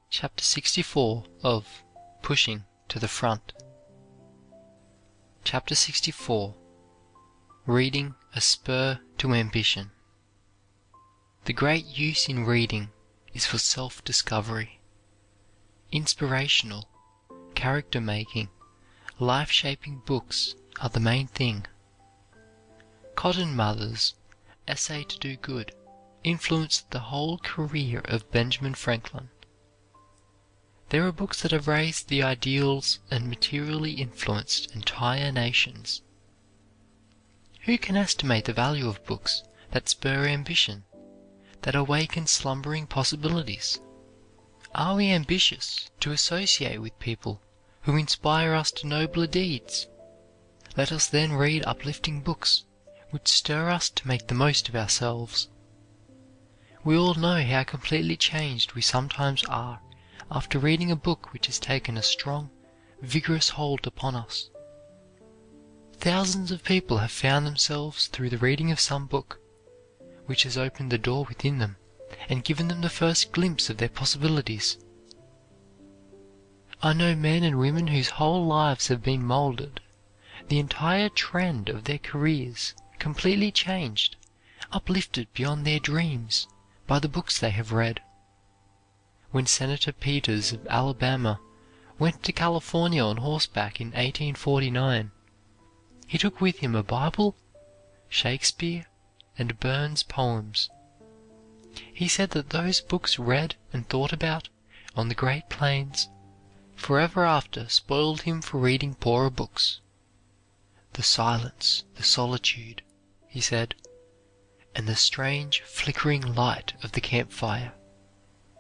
Chapter 64 of Pushing to the Front. Chapter 64. Reading a Spur to Ambition. The great use in reading is for self-discovery. Inspirational, character-making, life-shaping books are the main thing. Cotton Mather's Essay to Do Good influenced the whole career of Benjamin Franklin. There are books that have raised the ideals and materially influenced entire nations. Who can estimate the value of books that spur ambition, that awaken slumbering possibilities? Are we ambitious to associate with people who inspire us to nobler deeds? Let us then read uplifting books which stir us to make the most of ourselves. We all know how completely changed we sometimes are after reading a book which has taken a strong, vigorous hold upon us. Thousands of people have found themselves through the reading of some book, which has opened the door within them and given them the first glimpse of their possibilities. I know men and women whose whole lives have been molded, the entire trend of their careers completely changed, uplifted beyond their dreams by the books they have read. When Senator Peters of Alabama went to California on horseback in 1849, he took with him a Bible, Shakespeare, and Burns' poems. He said that those books read and thought about on the Great Plains forever after spoiled him for reading poorer books. The silence, the solitude, he said, and the strange flickering light of the campfire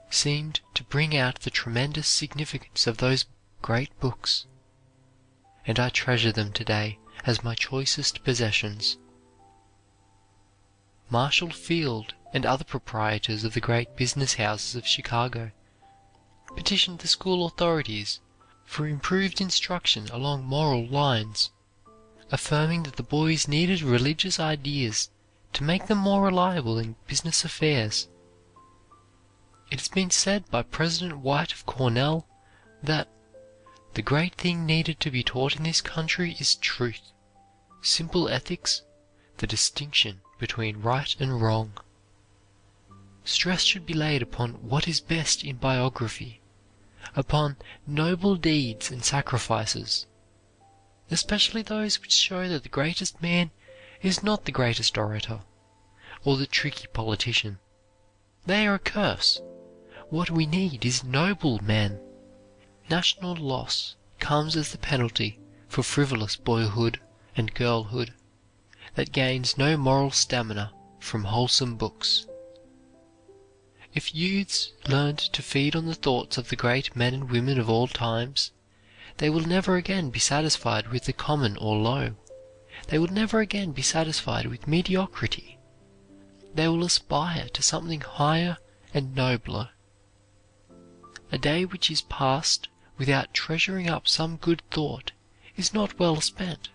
seemed to bring out the tremendous significance of those great books, and I treasure them today as my choicest possessions. Marshall Field and other proprietors of the great business houses of Chicago petitioned the school authorities for improved instruction along moral lines, affirming that the boys needed religious ideas to make them more reliable in business affairs. It has been said by President White of Cornell that the great thing needed to be taught in this country is truth, simple ethics, the distinction between right and wrong. Stress should be laid upon what is best in biography, upon noble deeds and sacrifices, especially those which show that the greatest man is not the greatest orator or the tricky politician. They are a curse. What we need is noble men. National loss comes as the penalty for frivolous boyhood and girlhood that gains no moral stamina from wholesome books. If youths learned to feed on the thoughts of the great men and women of all times, they will never again be satisfied with the common or low. They will never again be satisfied with mediocrity. They will aspire to something higher and nobler. A day which is passed without treasuring up some good thought is not well spent.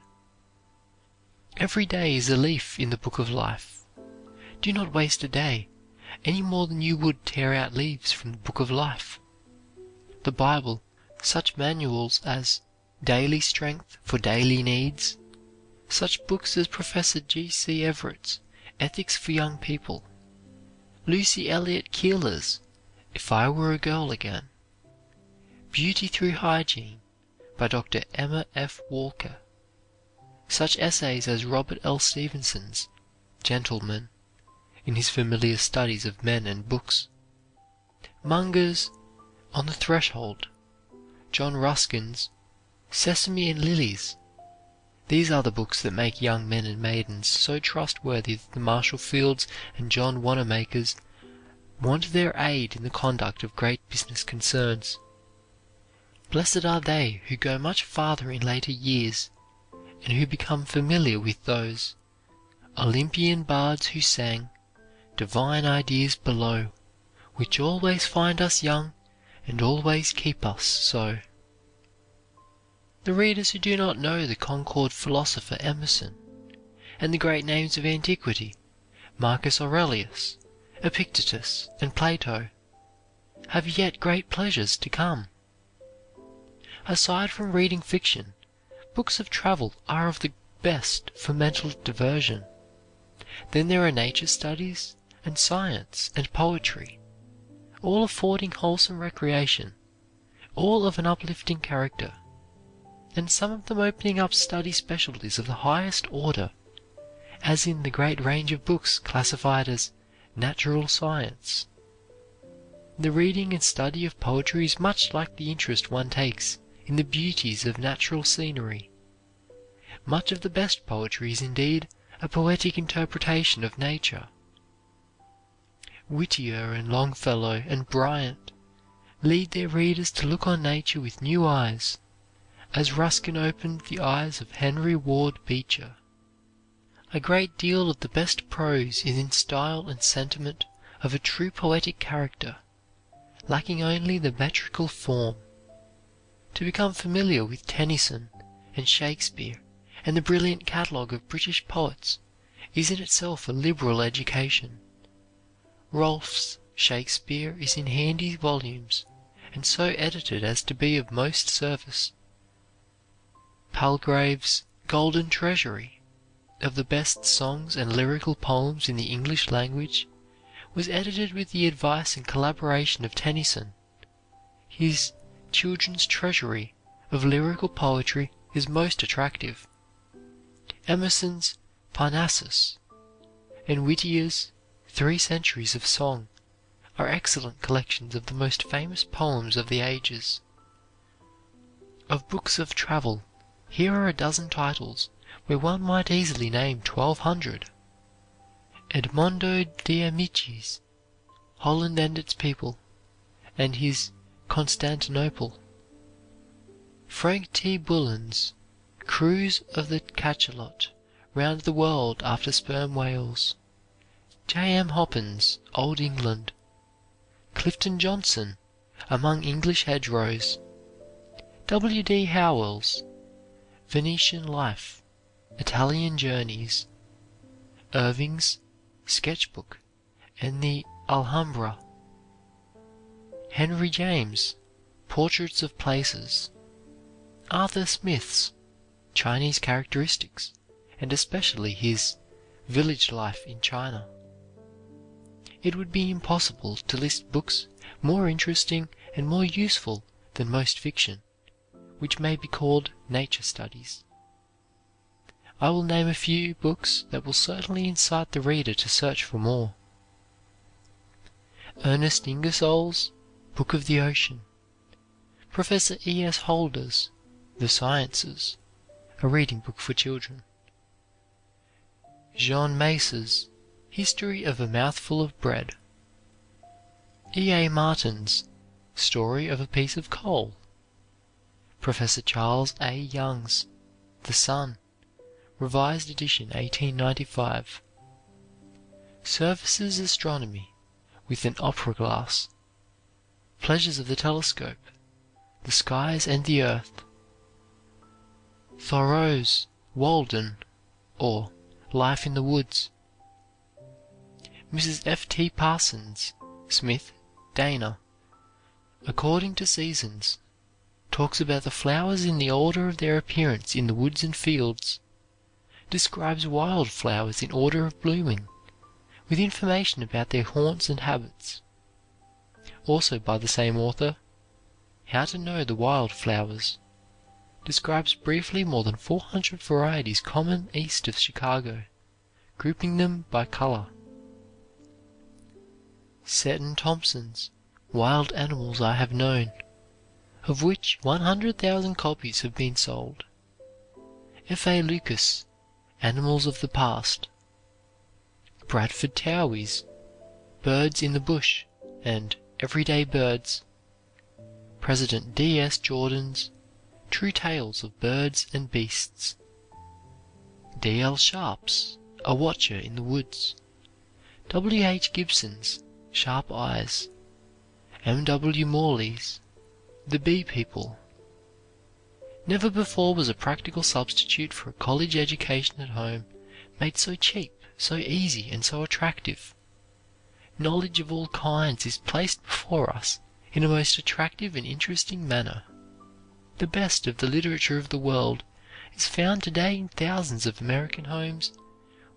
Every day is a leaf in the book of life. Do not waste a day, any more than you would tear out leaves from the book of life. The Bible, such manuals as Daily Strength for Daily Needs, such books as Professor G.C. Everett's Ethics for Young People, Lucy Elliott Keeler's If I Were a Girl Again, Beauty Through Hygiene by Dr. Emma F. Walker, such essays as Robert L. Stevenson's Gentleman in his familiar studies of men and books, Munger's On the Threshold, John Ruskin's Sesame and Lilies. These are the books that make young men and maidens so trustworthy that the Marshall Fields and John Wanamakers want their aid in the conduct of great business concerns. Blessed are they who go much farther in later years, and who become familiar with those Olympian bards who sang divine ideas below, which always find us young and always keep us so. The readers who do not know the Concord philosopher Emerson, and the great names of antiquity, Marcus Aurelius, Epictetus, and Plato, have yet great pleasures to come. Aside from reading fiction, books of travel are of the best for mental diversion. Then there are nature studies, and science, and poetry, all affording wholesome recreation, all of an uplifting character, and some of them opening up study specialties of the highest order, as in the great range of books classified as natural science. The reading and study of poetry is much like the interest one takes in the beauties of natural scenery. Much of the best poetry is indeed a poetic interpretation of nature. Whittier and Longfellow and Bryant lead their readers to look on nature with new eyes, as Ruskin opened the eyes of Henry Ward Beecher. A great deal of the best prose is in style and sentiment of a true poetic character, lacking only the metrical form. To become familiar with Tennyson and Shakespeare and the brilliant catalogue of British poets is in itself a liberal education. Rolfe's Shakespeare is in handy volumes, and so edited as to be of most service. Palgrave's Golden Treasury, of the best songs and lyrical poems in the English language, was edited with the advice and collaboration of Tennyson. His Children's Treasury of lyrical poetry is most attractive. Emerson's Parnassus and Whittier's 3 Centuries of Song are excellent collections of the most famous poems of the ages. Of books of travel, here are a dozen titles where one might easily name 1,200. Edmondo de Amicis, Holland and its People, and his Constantinople. Frank T. Bullen's Cruise of the Cachalot Round the World After Sperm Whales. J. M. Hoppin's Old England. Clifton Johnson, Among English Hedgerows. W. D. Howell's Venetian Life, Italian Journeys. Irving's Sketchbook and the Alhambra. Henry James, Portraits of Places. Arthur Smith's Chinese Characteristics, and especially his Village Life in China. It would be impossible to list books more interesting and more useful than most fiction, which may be called nature studies. I will name a few books that will certainly incite the reader to search for more. Ernest Ingersoll's Book of the Ocean. Professor E. S. Holder's The Sciences, a reading book for children. Jean Mace's History of a Mouthful of Bread. E. A. Martin's Story of a Piece of Coal. Professor Charles A. Young's The Sun, revised edition 1895. Service's Astronomy, with an opera glass. Pleasures of the Telescope, The Skies and the Earth. Thoreau's Walden, or Life in the Woods. Mrs. F. T. Parsons Smith, Dana, According to Seasons, talks about the flowers in the order of their appearance in the woods and fields, describes wild flowers in order of blooming, with information about their haunts and habits. Also by the same author, How to Know the Wild Flowers, describes briefly more than 400 varieties common east of Chicago, grouping them by color. Seton Thompson's Wild Animals I Have Known, of which 100,000 copies have been sold. F. A. Lucas, Animals of the Past. Bradford Towey's Birds in the Bush and Everyday Birds. President D. S. Jordan's True Tales of Birds and Beasts. D. L. Sharp's A Watcher in the Woods. W. H. Gibson's Sharp Eyes. M. W. Morley's The Bee People. Never before was a practical substitute for a college education at home made so cheap, so easy, and so attractive. Knowledge of all kinds is placed before us in a most attractive and interesting manner. The best of the literature of the world is found today in thousands of American homes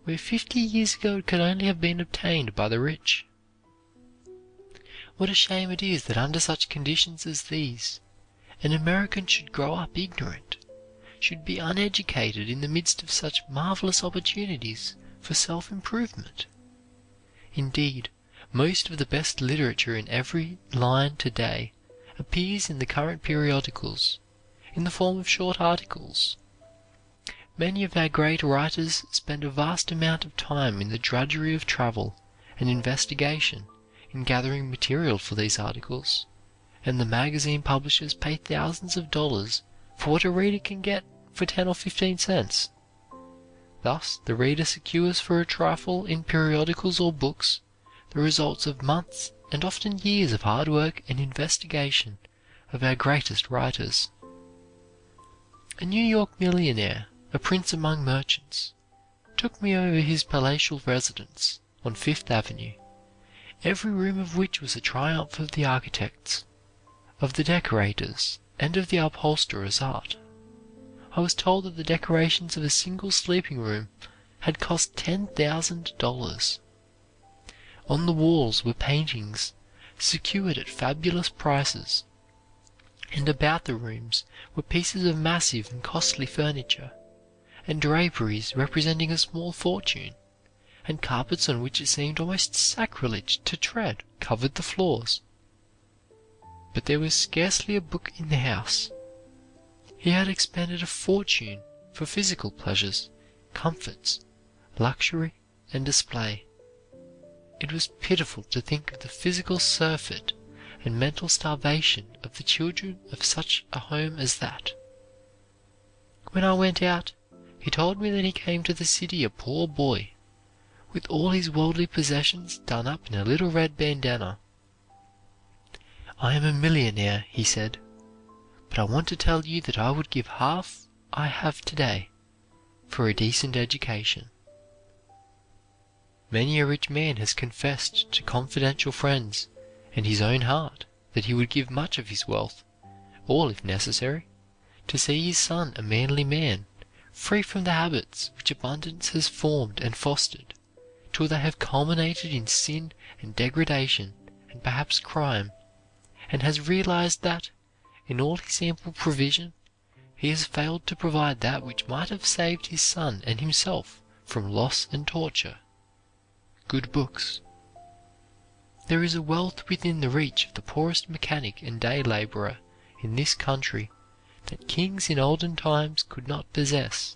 where 50 years ago it could only have been obtained by the rich. What a shame it is that under such conditions as these, an American should grow up ignorant, should be uneducated in the midst of such marvelous opportunities for self-improvement. Indeed, most of the best literature in every line today appears in the current periodicals, in the form of short articles. Many of our great writers spend a vast amount of time in the drudgery of travel and investigation in gathering material for these articles, and the magazine publishers pay thousands of dollars for what a reader can get for 10 or 15 cents. Thus, the reader secures for a trifle in periodicals or books the results of months and often years of hard work and investigation of our greatest writers. A New York millionaire, a prince among merchants, took me over his palatial residence on Fifth Avenue, every room of which was a triumph of the architect's, of the decorators, and of the upholsterer's art. I was told that the decorations of a single sleeping room had cost $10,000. On the walls were paintings secured at fabulous prices, and about the rooms were pieces of massive and costly furniture, and draperies representing a small fortune, and carpets on which it seemed almost sacrilege to tread covered the floors. But there was scarcely a book in the house. He had expended a fortune for physical pleasures, comforts, luxury, and display. It was pitiful to think of the physical surfeit and mental starvation of the children of such a home as that. When I went out, he told me that he came to the city a poor boy, with all his worldly possessions done up in a little red bandana. "I am a millionaire," he said, "but I want to tell you that I would give half I have today for a decent education." Many a rich man has confessed to confidential friends and his own heart that he would give much of his wealth, all if necessary, to see his son a manly man, free from the habits which abundance has formed and fostered, till they have culminated in sin and degradation and perhaps crime, and has realized that, in all his ample provision, he has failed to provide that which might have saved his son and himself from loss and torture: good books. There is a wealth within the reach of the poorest mechanic and day laborer in this country that kings in olden times could not possess,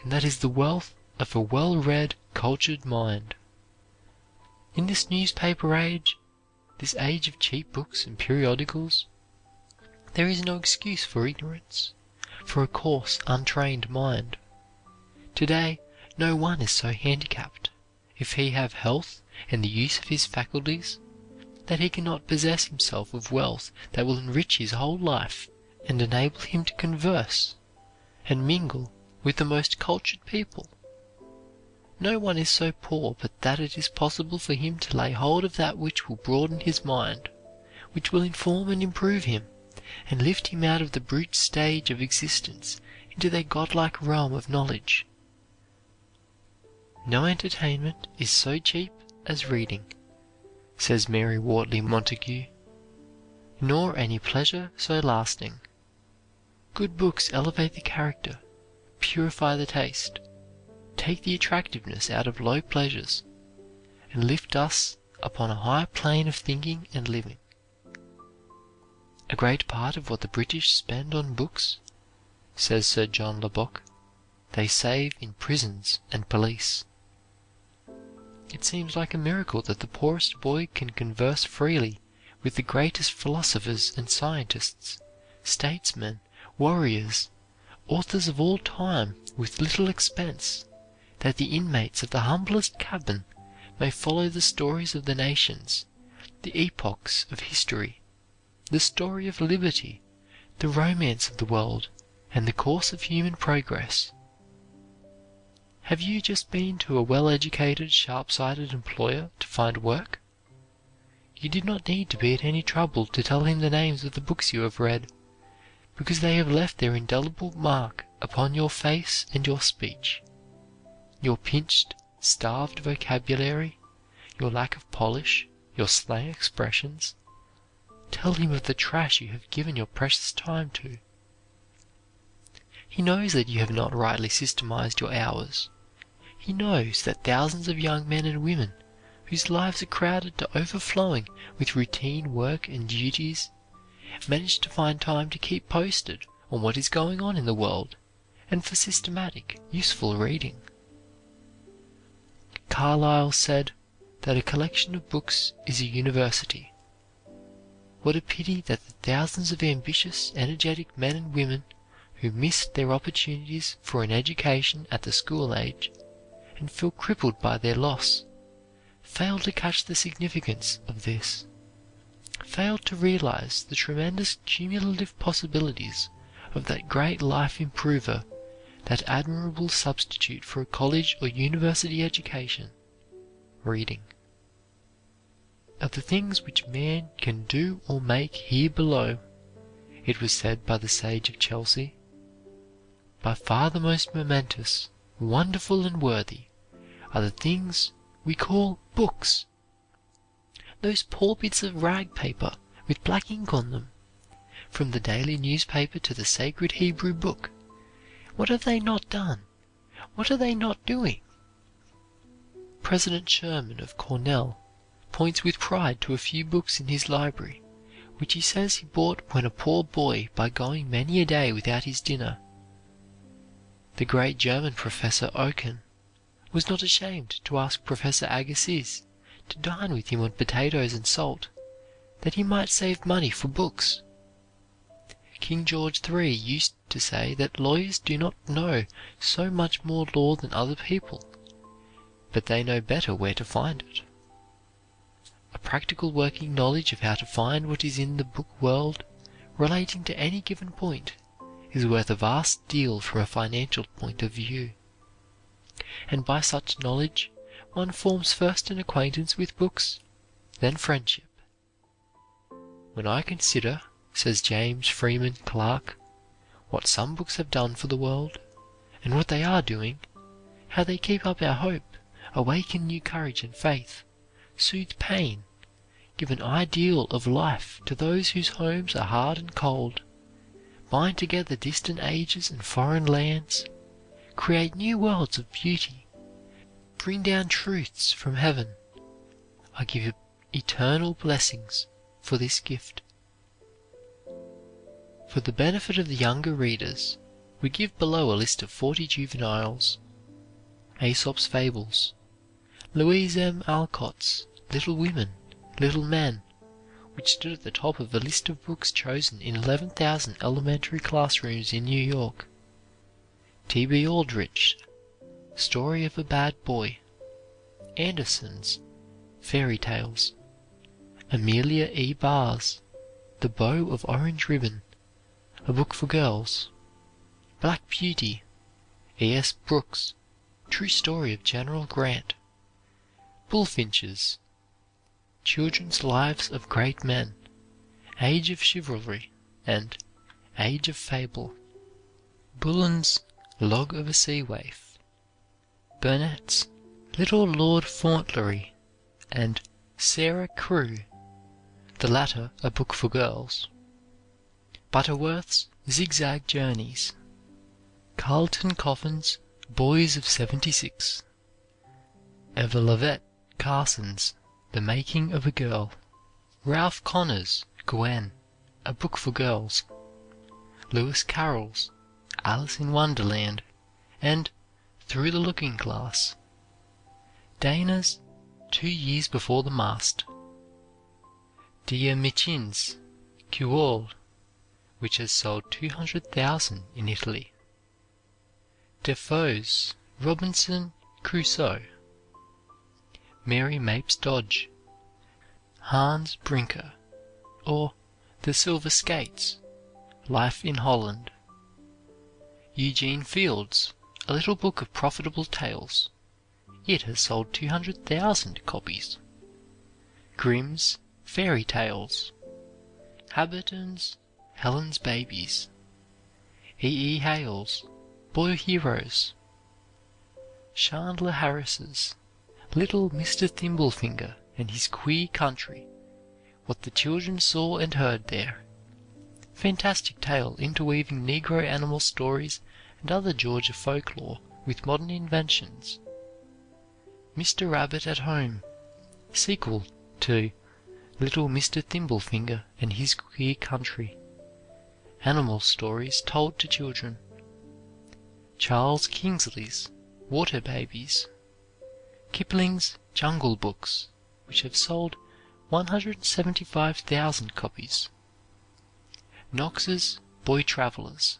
and that is the wealth of a well-read, cultured mind. In this newspaper age, this age of cheap books and periodicals, there is no excuse for ignorance, for a coarse, untrained mind. Today, no one is so handicapped, if he have health and the use of his faculties, that he cannot possess himself of wealth that will enrich his whole life and enable him to converse and mingle with the most cultured people. No one is so poor but that it is possible for him to lay hold of that which will broaden his mind, which will inform and improve him, and lift him out of the brute stage of existence into their godlike realm of knowledge. "No entertainment is so cheap as reading," says Mary Wortley Montague, "nor any pleasure so lasting. Good books elevate the character, purify the taste, take the attractiveness out of low pleasures, and lift us upon a high plane of thinking and living. A great part of what the British spend on books," says Sir John Lubbock, "they save in prisons and police." It seems like a miracle that the poorest boy can converse freely with the greatest philosophers and scientists, statesmen, warriors, authors of all time with little expense, that the inmates of the humblest cabin may follow the stories of the nations, the epochs of history, the story of liberty, the romance of the world, and the course of human progress. Have you just been to a well-educated, sharp-sighted employer to find work? you did not need to be at any trouble to tell him the names of the books you have read, because they have left their indelible mark upon your face and your speech. Your pinched, starved vocabulary, your lack of polish, your slang expressions. Tell him of the trash you have given your precious time to. He knows that you have not rightly systematized your hours. He knows that thousands of young men and women whose lives are crowded to overflowing with routine work and duties manage to find time to keep posted on what is going on in the world and for systematic, useful reading. Carlyle said that a collection of books is a university. What a pity that the thousands of ambitious, energetic men and women who missed their opportunities for an education at the school age and feel crippled by their loss, failed to catch the significance of this, failed to realize the tremendous cumulative possibilities of that great life improver, that admirable substitute for a college or university education, reading. Of the things which man can do or make here below, it was said by the sage of Chelsea, by far the most momentous, wonderful and worthy are the things we call books. Those poor bits of rag paper with black ink on them, from the daily newspaper to the sacred Hebrew book. What have they not done? What are they not doing? President Sherman of Cornell points with pride to a few books in his library, which he says he bought when a poor boy by going many a day without his dinner. The great German Professor Oken was not ashamed to ask Professor Agassiz to dine with him on potatoes and salt, that he might save money for books. King George III used to say that lawyers do not know so much more law than other people, but they know better where to find it. A practical working knowledge of how to find what is in the book world relating to any given point is worth a vast deal from a financial point of view. And by such knowledge one forms first an acquaintance with books, then friendship. When I consider, says James Freeman Clarke, what some books have done for the world, and what they are doing, how they keep up our hope, awaken new courage and faith, soothe pain, give an ideal of life to those whose homes are hard and cold, bind together distant ages and foreign lands, create new worlds of beauty, bring down truths from heaven, I give eternal blessings for this gift. For the benefit of the younger readers, we give below a list of 40 juveniles: Aesop's Fables, Louise M. Alcott's Little Women, Little Men, which stood at the top of a list of books chosen in 11,000 elementary classrooms in New York; T.B. Aldrich's Story of a Bad Boy, Anderson's Fairy Tales, Amelia E. Barr's The Bow of Orange Ribbon, a book for girls; Black Beauty, E.S. Brooks' True Story of General Grant; Bullfinch's Children's Lives of Great Men, Age of Chivalry, and Age of Fable; Bullen's Log of a Sea Waif; Burnett's Little Lord Fauntleroy, and Sarah Crewe, the latter a book for girls; Butterworth's Zigzag Journeys; Carlton Coffin's Boys of '76; Evelyn Carson's The Making of a Girl; Ralph Connor's Gwen, a book for girls; Lewis Carroll's Alice in Wonderland, and Through the Looking Glass; Dana's 2 Years Before the Mast; Diamichin's Cuore, which has sold 200,000 in Italy; Defoe's Robinson Crusoe; Mary Mapes Dodge; Hans Brinker, or The Silver Skates, Life in Holland; Eugene Field's A Little Book of Profitable Tales. It has sold 200,000 copies. Grimm's Fairy Tales, Habberton's Helen's Babies, E. Hale's Boy Heroes, Chandler Harris's Little Mr. Thimblefinger and His Queer Country, What the Children Saw and Heard There. Fantastic tale interweaving Negro animal stories and other Georgia folklore with modern inventions. Mr. Rabbit at Home, sequel to Little Mr. Thimblefinger and His Queer Country. Animal stories told to children. Charles Kingsley's Water Babies. Kipling's Jungle Books, which have sold 175,000 copies. Knox's Boy Travellers.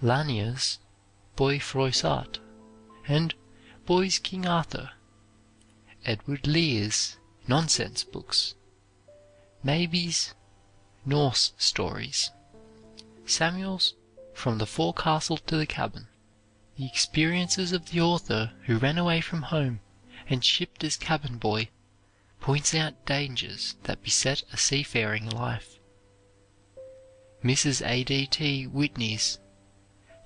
Lanier's Boy Froissart and Boy's King Arthur. Edward Lear's Nonsense Books. Mabie's Norse Stories. Samuel's From the Forecastle to the Cabin. The experiences of the author who ran away from home and shipped as cabin boy points out dangers that beset a seafaring life. Mrs. A.D.T. Whitney's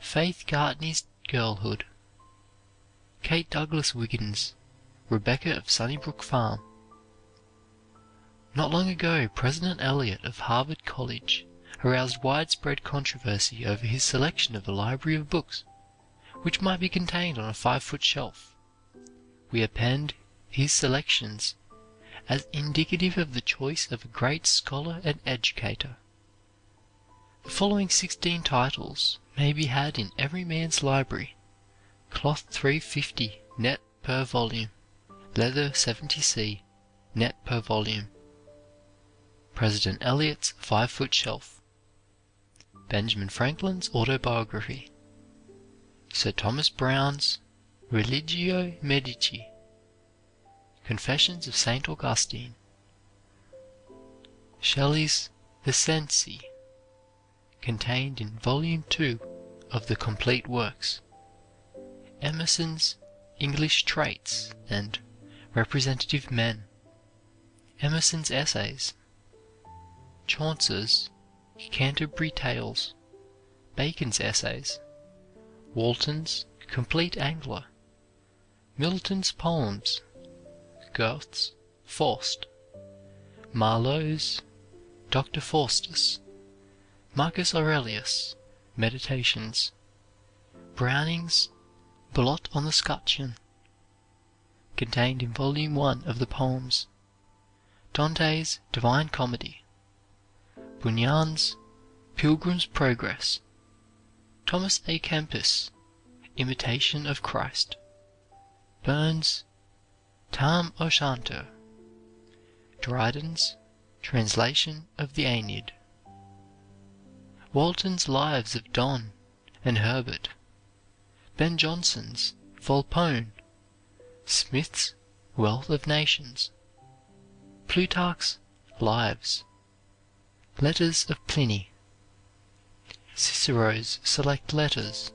Faith Gartney's Girlhood. Kate Douglas Wiggins' Rebecca of Sunnybrook Farm. Not long ago, President Eliot of Harvard College aroused widespread controversy over his selection of a library of books, which might be contained on a 5-foot shelf. We append his selections as indicative of the choice of a great scholar and educator. The following 16 titles may be had in every man's library: cloth $3.50 net per volume, leather $70c net per volume. President Eliot's 5-foot shelf. Benjamin Franklin's autobiography. Sir Thomas Browne's Religio Medici. Confessions of St. Augustine. Shelley's The Cenci, contained in Volume 2 of the Complete Works. Emerson's English Traits and Representative Men. Emerson's Essays. Chaucer's Canterbury Tales. Bacon's Essays. Walton's Complete Angler. Milton's Poems. Goethe's Faust. Marlowe's Dr. Faustus. Marcus Aurelius Meditations. Browning's Blot on the Scutcheon, contained in Volume 1 of the Poems. Dante's Divine Comedy. Bunyan's Pilgrim's Progress. Thomas A. Kempis' Imitation of Christ. Burns' Tam O'Shanter. Dryden's Translation of the Aeneid. Walton's Lives of Donne and Herbert. Ben Jonson's Volpone. Smith's Wealth of Nations. Plutarch's Lives. Letters of Pliny. Cicero's Select Letters.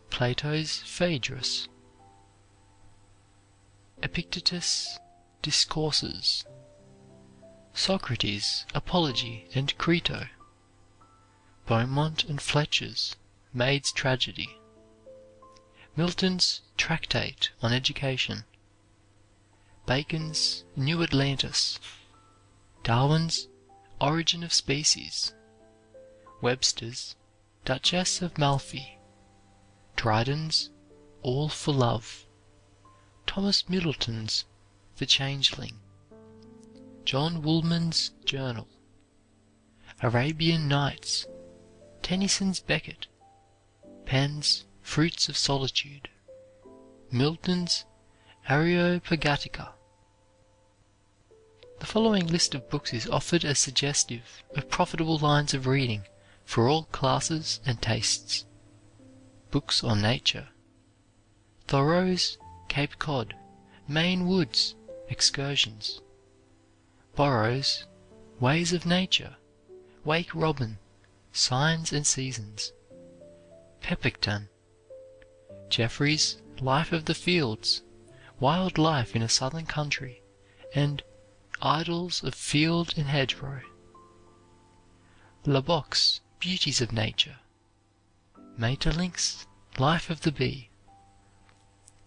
Plato's Phaedrus. Epictetus' Discourses. Socrates' Apology and Crito. Beaumont and Fletcher's Maid's Tragedy. Milton's Tractate on Education. Bacon's New Atlantis. Darwin's Origin of Species. Webster's Duchess of Malfi. Dryden's All for Love. Thomas Middleton's The Changeling. John Woolman's Journal. Arabian Nights. Tennyson's Becket. Penn's Fruits of Solitude. Milton's Areopagitica. The following list of books is offered as suggestive of profitable lines of reading for all classes and tastes. Books on Nature. Thoreau's Cape Cod, Maine Woods, Excursions. Burroughs' Ways of Nature, Wake Robin, Signs and Seasons. Pepicton. Jeffrey's Life of the Fields, Wild Life in a Southern Country, and Idylls of Field and Hedgerow, Lubbock's Beauties of Nature, Maeterlinck's Life of the Bee,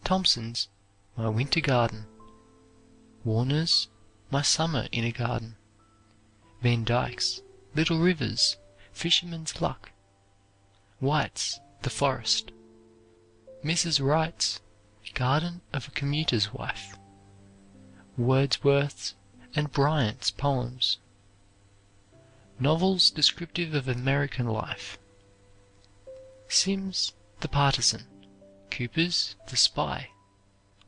Thomson's My Winter Garden, Warner's My Summer in a Garden, Van Dyck's Little Rivers, Fisherman's Luck, White's The Forest, Mrs. Wright's Garden of a Commuter's Wife, Wordsworth's and Bryant's poems, novels descriptive of American life, Sim's The Partisan, Cooper's The Spy,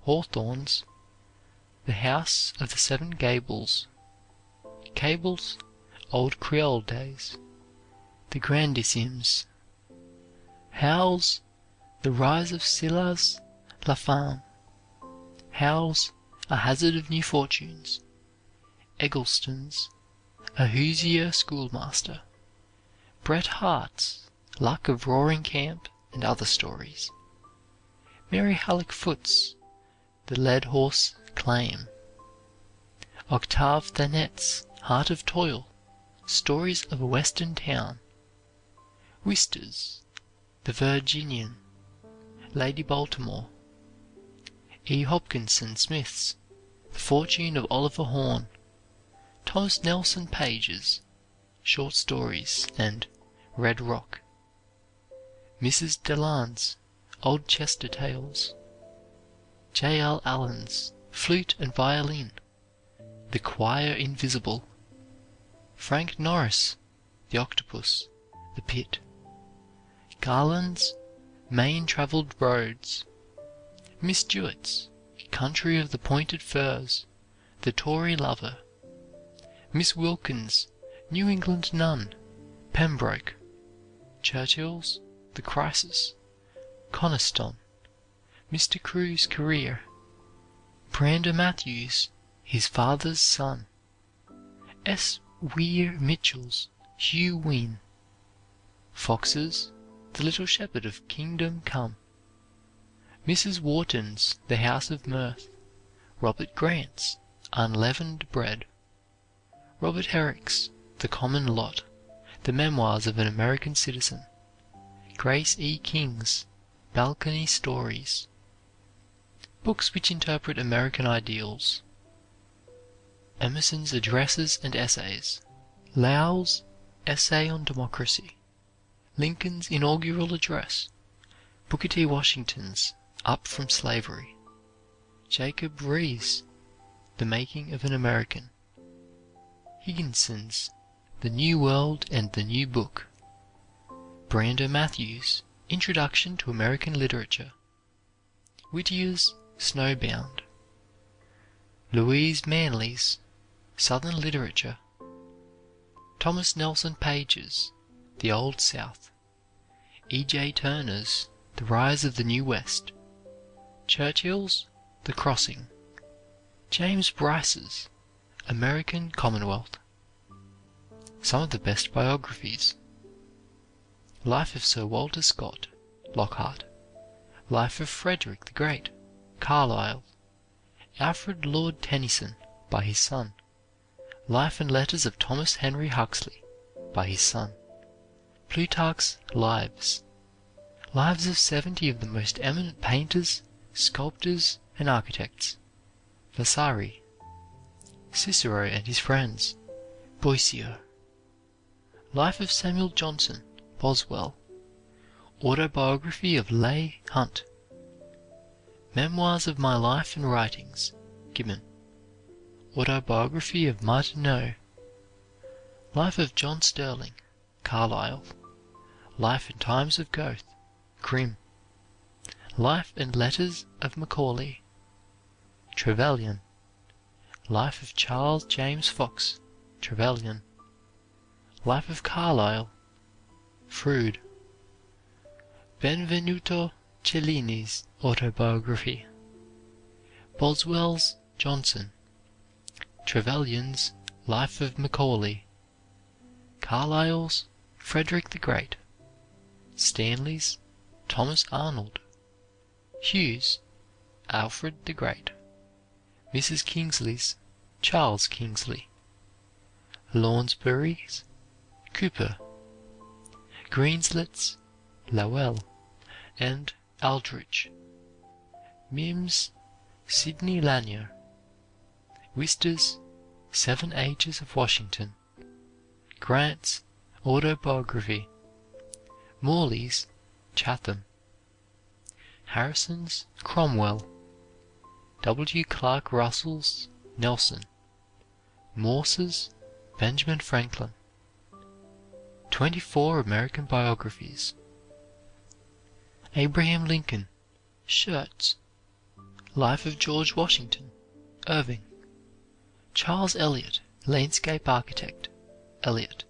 Hawthorne's The House of the Seven Gables, Cable's Old Creole Days, The Grandissimes, Howell's The Rise of Silas La Femme, Howell's A Hazard of New Fortunes, Eggleston's A Hoosier Schoolmaster, Bret Harte's Luck of Roaring Camp and Other Stories, Mary Hallock Foote's The Lead Horse Claim, Octave Thanet's Heart of Toil, Stories of a Western Town, Wister's The Virginian, Lady Baltimore, E. Hopkinson Smith's The Fortune of Oliver Horn, Thomas Nelson Page's Short Stories and Red Rock, Mrs. Delan's Old Chester Tales, J. L. Allen's Flute and Violin, The Choir Invisible, Frank Norris, The Octopus, The Pit, Garland's Main Traveled Roads, Miss Stewart's Country of the Pointed Firs, The Tory Lover, Miss Wilkins' New England Nun, Pembroke, Churchill's The Crisis, Coniston, Mr. Crewe's Career, Brander Matthews' His Father's Son, S. Weir Mitchell's Hugh Wynne, Fox's The Little Shepherd of Kingdom Come, Mrs. Wharton's The House of Mirth, Robert Grant's Unleavened Bread, Robert Herrick's The Common Lot, The Memoirs of an American Citizen, Grace E. King's Balcony Stories, books which interpret American ideals, Emerson's Addresses and Essays, Lowell's Essay on Democracy, Lincoln's Inaugural Address, Booker T. Washington's Up from Slavery, Jacob Riis' The Making of an American, Higginson's The New World and the New Book, Brander Matthews' Introduction to American Literature, Whittier's Snowbound, Louise Manley's Southern Literature, Thomas Nelson Page's The Old South, E. J. Turner's The Rise of the New West, Churchill's The Crossing, James Bryce's American Commonwealth. Some of the best biographies: Life of Sir Walter Scott, Lockhart; Life of Frederick the Great, Carlyle; Alfred Lord Tennyson, by his son; Life and Letters of Thomas Henry Huxley, by his son; Plutarch's Lives; Lives of 70 of the most eminent painters, sculptors, and architects; Vasari; Cicero and his friends, Boissier; Life of Samuel Johnson, Boswell; Autobiography of Leigh Hunt; Memoirs of My Life and Writings, Gibbon; Autobiography of Martineau; Life of John Sterling, Carlyle; Life and Times of Goethe, Grimm; Life and Letters of Macaulay, Trevelyan; Life of Charles James Fox, Trevelyan; Life of Carlyle, Froude; Benvenuto Cellini's Autobiography; Boswell's Johnson; Trevelyan's Life of Macaulay; Carlyle's Frederick the Great; Stanley's Thomas Arnold; Hughes' Alfred the Great; Mrs. Kingsley's Charles Kingsley. Lounsbury's Cooper. Greenslet's Lowell and Aldrich. Mims' Sidney Lanier. Wister's 7 Ages of Washington. Grant's Autobiography. Morley's Chatham. Harrison's Cromwell. W. Clark Russell's Nelson. Morse's Benjamin Franklin. 24 American Biographies. Abraham Lincoln, Shirts. Life of George Washington, Irving. Charles Eliot, Landscape Architect, Eliot.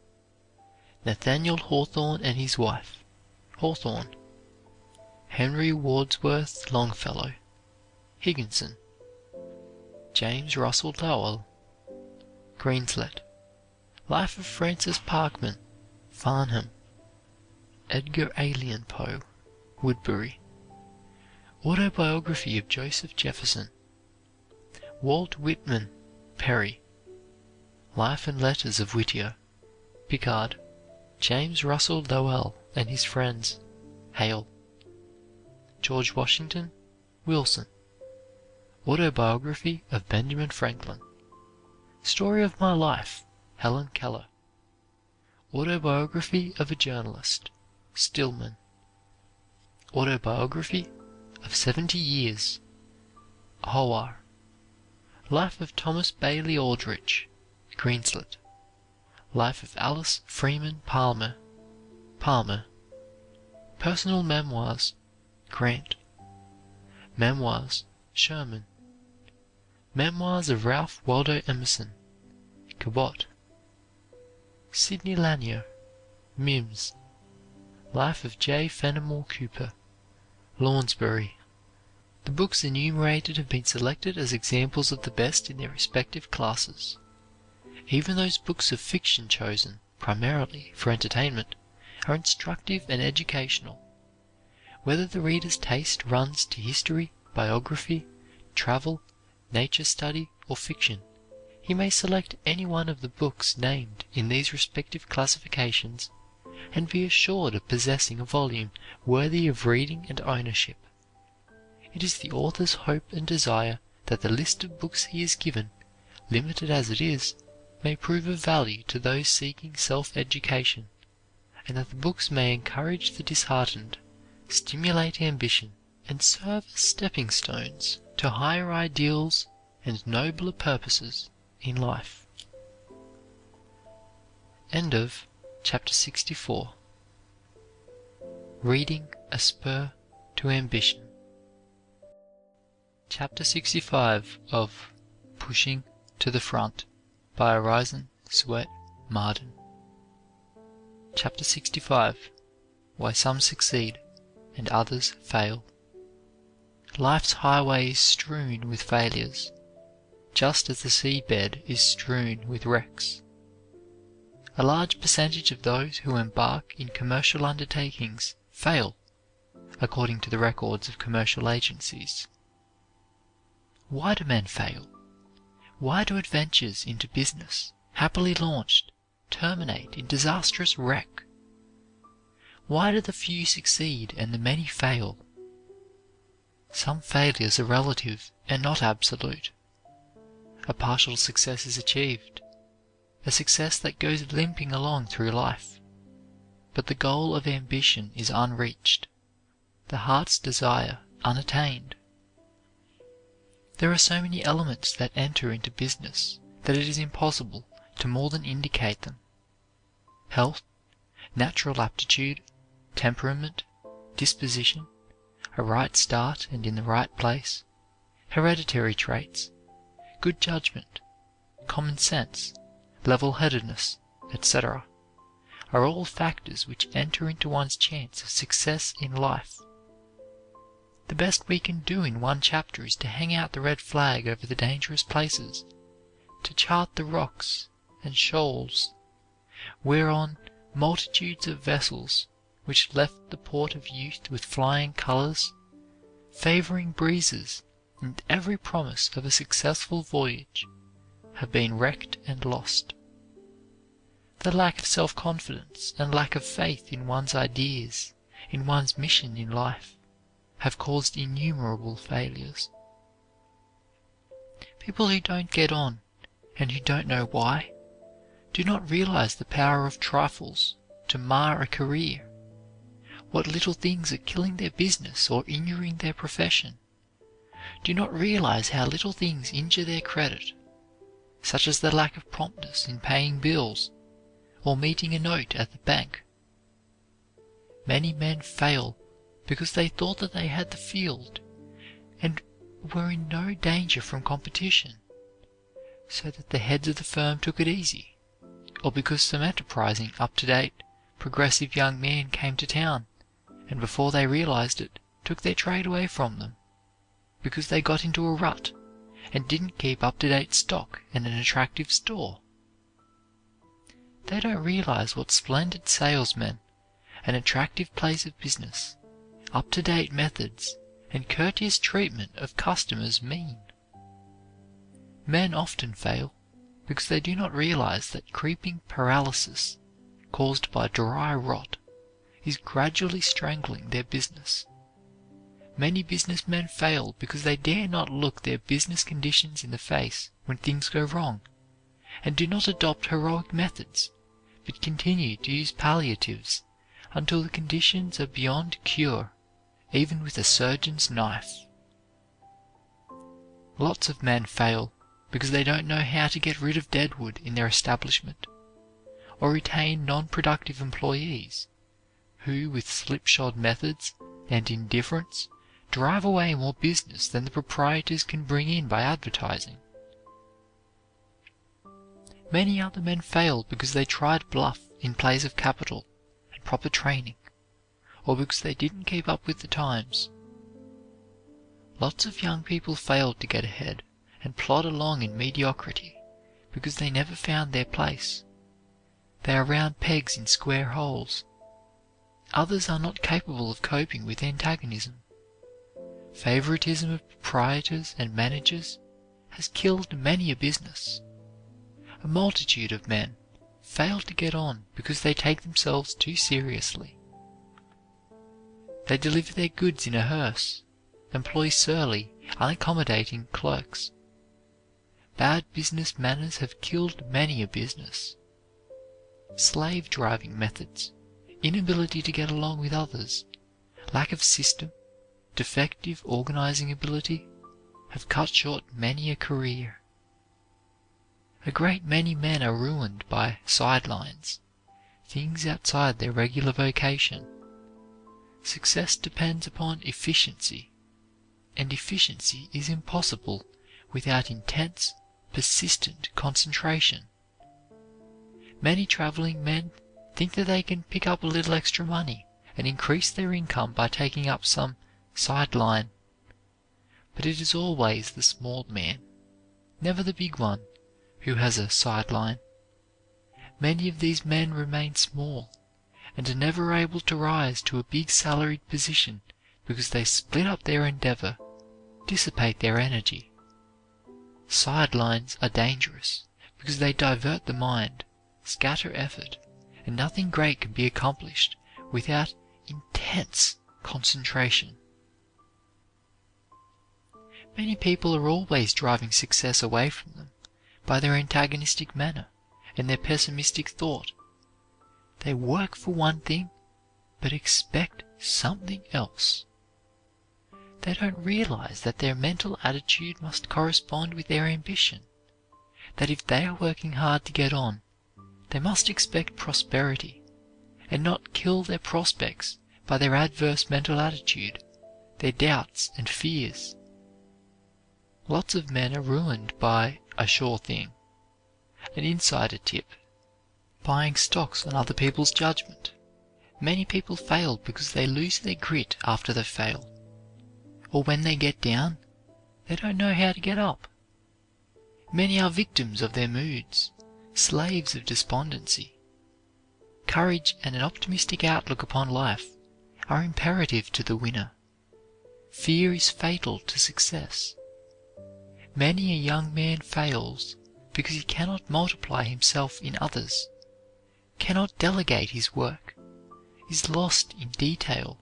Nathaniel Hawthorne and his wife, Hawthorne. Henry Wadsworth Longfellow, Higginson. James Russell Lowell, Greenslet. Life of Francis Parkman, Farnham. Edgar Allan Poe, Woodbury. Autobiography of Joseph Jefferson. Walt Whitman, Perry. Life and Letters of Whittier, Picard. James Russell Lowell and his friends, Hale. George Washington, Wilson. Autobiography of Benjamin Franklin. Story of My Life, Helen Keller. Autobiography of a Journalist, Stillman. Autobiography of 70 Years, Howard. Life of Thomas Bailey Aldrich, Greenslet. Life of Alice Freeman Palmer, Palmer. Personal Memoirs, Grant. Memoirs, Sherman. Memoirs of Ralph Waldo Emerson, Cabot. Sidney Lanier, Mims. Life of J. Fenimore Cooper, Lounsbury. The books enumerated have been selected as examples of the best in their respective classes. Even those books of fiction chosen, primarily for entertainment, are instructive and educational. Whether the reader's taste runs to history, biography, travel, nature study, or fiction, he may select any one of the books named in these respective classifications and be assured of possessing a volume worthy of reading and ownership. It is the author's hope and desire that the list of books he is given, limited as it is, may prove of value to those seeking self-education, and that the books may encourage the disheartened, stimulate ambition, and serve as stepping stones to higher ideals and nobler purposes in life. End of Chapter 64. Reading a Spur to Ambition. Chapter 65 of Pushing to the Front by Orison Swett Marden. Chapter 65. Why Some Succeed and Others Fail. Life's highway is strewn with failures, just as the seabed is strewn with wrecks. A large percentage of those who embark in commercial undertakings fail, according to the records of commercial agencies. Why do men fail? Why do adventures into business, happily launched, terminate in disastrous wreck? Why do the few succeed and the many fail? Some failures are relative and not absolute. A partial success is achieved, a success that goes limping along through life, but the goal of ambition is unreached, the heart's desire unattained. There are so many elements that enter into business that it is impossible to more than indicate them. Health, natural aptitude, temperament, disposition, a right start and in the right place, hereditary traits, good judgment, common sense, level-headedness, etc., are all factors which enter into one's chance of success in life. The best we can do in one chapter is to hang out the red flag over the dangerous places, to chart the rocks and shoals whereon multitudes of vessels which left the port of youth with flying colors, favoring breezes, and every promise of a successful voyage, have been wrecked and lost. The lack of self-confidence and lack of faith in one's ideas, in one's mission in life, have caused innumerable failures. People who don't get on, and who don't know why, do not realize the power of trifles to mar a career, what little things are killing their business or injuring their profession, do not realize how little things injure their credit, such as the lack of promptness in paying bills or meeting a note at the bank. Many men fail because they thought that they had the field and were in no danger from competition, so that the heads of the firm took it easy, or because some enterprising, up-to-date, progressive young man came to town, and before they realized it, took their trade away from them, because they got into a rut and didn't keep up-to-date stock and an attractive store. They don't realize what splendid salesmen, an attractive place of business, up-to-date methods, and courteous treatment of customers mean. Men often fail because they do not realize that creeping paralysis caused by dry rot is gradually strangling their business. Many businessmen fail because they dare not look their business conditions in the face when things go wrong, and do not adopt heroic methods, but continue to use palliatives until the conditions are beyond cure, even with a surgeon's knife. Lots of men fail because they don't know how to get rid of deadwood in their establishment, or retain non-productive employees, who with slipshod methods and indifference drive away more business than the proprietors can bring in by advertising. Many other men fail because they tried bluff in place of capital and proper training, or because they didn't keep up with the times. Lots of young people failed to get ahead and plod along in mediocrity because they never found their place. They are round pegs in square holes. Others are not capable of coping with antagonism. Favoritism of proprietors and managers has killed many a business. A multitude of men fail to get on because they take themselves too seriously. They deliver their goods in a hearse, employ surly, unaccommodating clerks. Bad business manners have killed many a business. Slave-driving methods, inability to get along with others, lack of system, defective organizing ability have cut short many a career. A great many men are ruined by sidelines, things outside their regular vocation. Success depends upon efficiency, and efficiency is impossible without intense, persistent concentration. Many traveling men think that they can pick up a little extra money and increase their income by taking up some sideline. But it is always the small man, never the big one, who has a sideline. Many of these men remain small and are never able to rise to a big salaried position because they split up their endeavor, dissipate their energy. Sidelines are dangerous because they divert the mind, scatter effort, and nothing great can be accomplished without intense concentration. Many people are always driving success away from them by their antagonistic manner and their pessimistic thought. They work for one thing, but expect something else. They don't realize that their mental attitude must correspond with their ambition, that if they are working hard to get on, they must expect prosperity, and not kill their prospects by their adverse mental attitude, their doubts and fears. Lots of men are ruined by a sure thing, an insider tip, buying stocks on other people's judgment. Many people fail because they lose their grit after they fail, or when they get down, they don't know how to get up. Many are victims of their moods, slaves of despondency. Courage and an optimistic outlook upon life are imperative to the winner. Fear is fatal to success. Many a young man fails because he cannot multiply himself in others, cannot delegate his work, is lost in detail.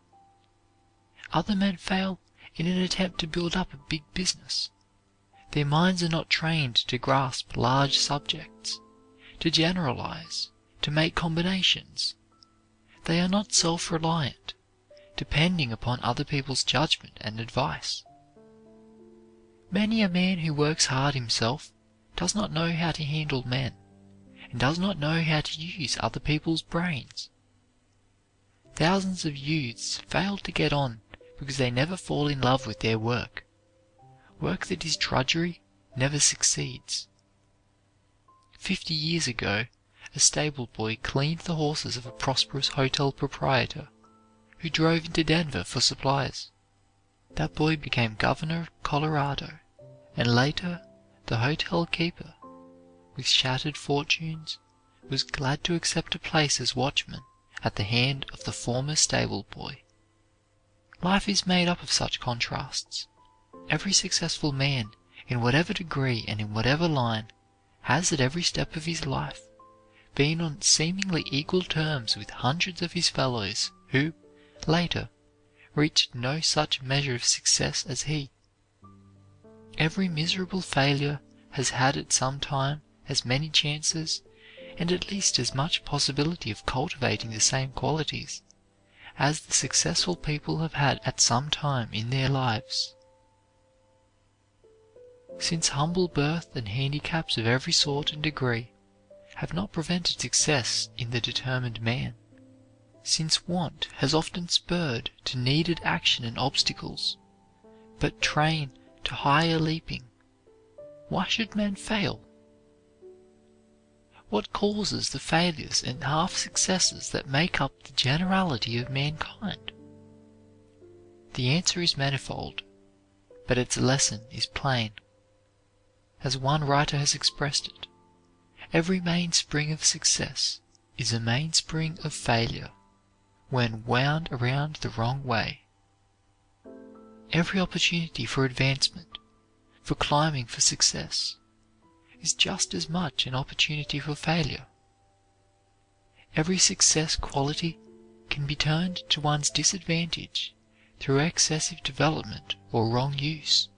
Other men fail in an attempt to build up a big business. Their minds are not trained to grasp large subjects, to generalize, to make combinations. They are not self-reliant, depending upon other people's judgment and advice. Many a man who works hard himself does not know how to handle men, and does not know how to use other people's brains. Thousands of youths fail to get on because they never fall in love with their work. Work that is drudgery never succeeds. 50 years ago, a stable boy cleaned the horses of a prosperous hotel proprietor who drove into Denver for supplies. That boy became governor of Colorado, and later the hotel keeper, with shattered fortunes, was glad to accept a place as watchman at the hand of the former stable boy. Life is made up of such contrasts. Every successful man, in whatever degree and in whatever line, has at every step of his life been on seemingly equal terms with hundreds of his fellows who, later, reached no such measure of success as he. Every miserable failure has had at some time as many chances and at least as much possibility of cultivating the same qualities as the successful people have had at some time in their lives. Since humble birth and handicaps of every sort and degree have not prevented success in the determined man, since want has often spurred to needed action and obstacles, but train to higher leaping, why should men fail? What causes the failures and half-successes that make up the generality of mankind? The answer is manifold, but its lesson is plain. As one writer has expressed it, every mainspring of success is a mainspring of failure when wound around the wrong way. Every opportunity for advancement, for climbing for success, is just as much an opportunity for failure. Every success quality can be turned to one's disadvantage through excessive development or wrong use.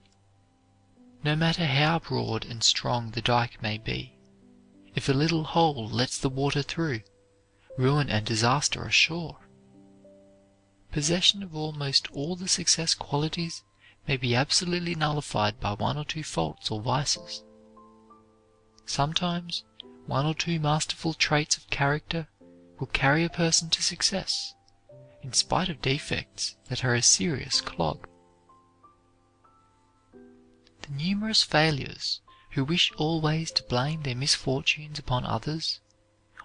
No matter how broad and strong the dike may be, if a little hole lets the water through, ruin and disaster are sure. Possession of almost all the success qualities may be absolutely nullified by one or two faults or vices. Sometimes one or two masterful traits of character will carry a person to success, in spite of defects that are a serious clog. The numerous failures who wish always to blame their misfortunes upon others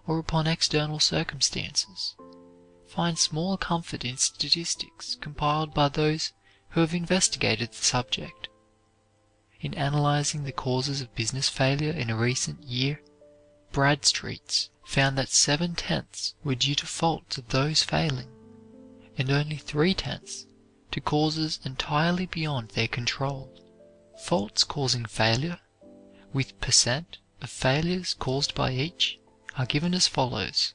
or upon external circumstances find small comfort in statistics compiled by those who have investigated the subject. In analyzing the causes of business failure in a recent year, Bradstreet's found that 7/10 were due to faults of those failing, and only 3/10 to causes entirely beyond their control. Faults causing failure, with percent of failures caused by each, are given as follows: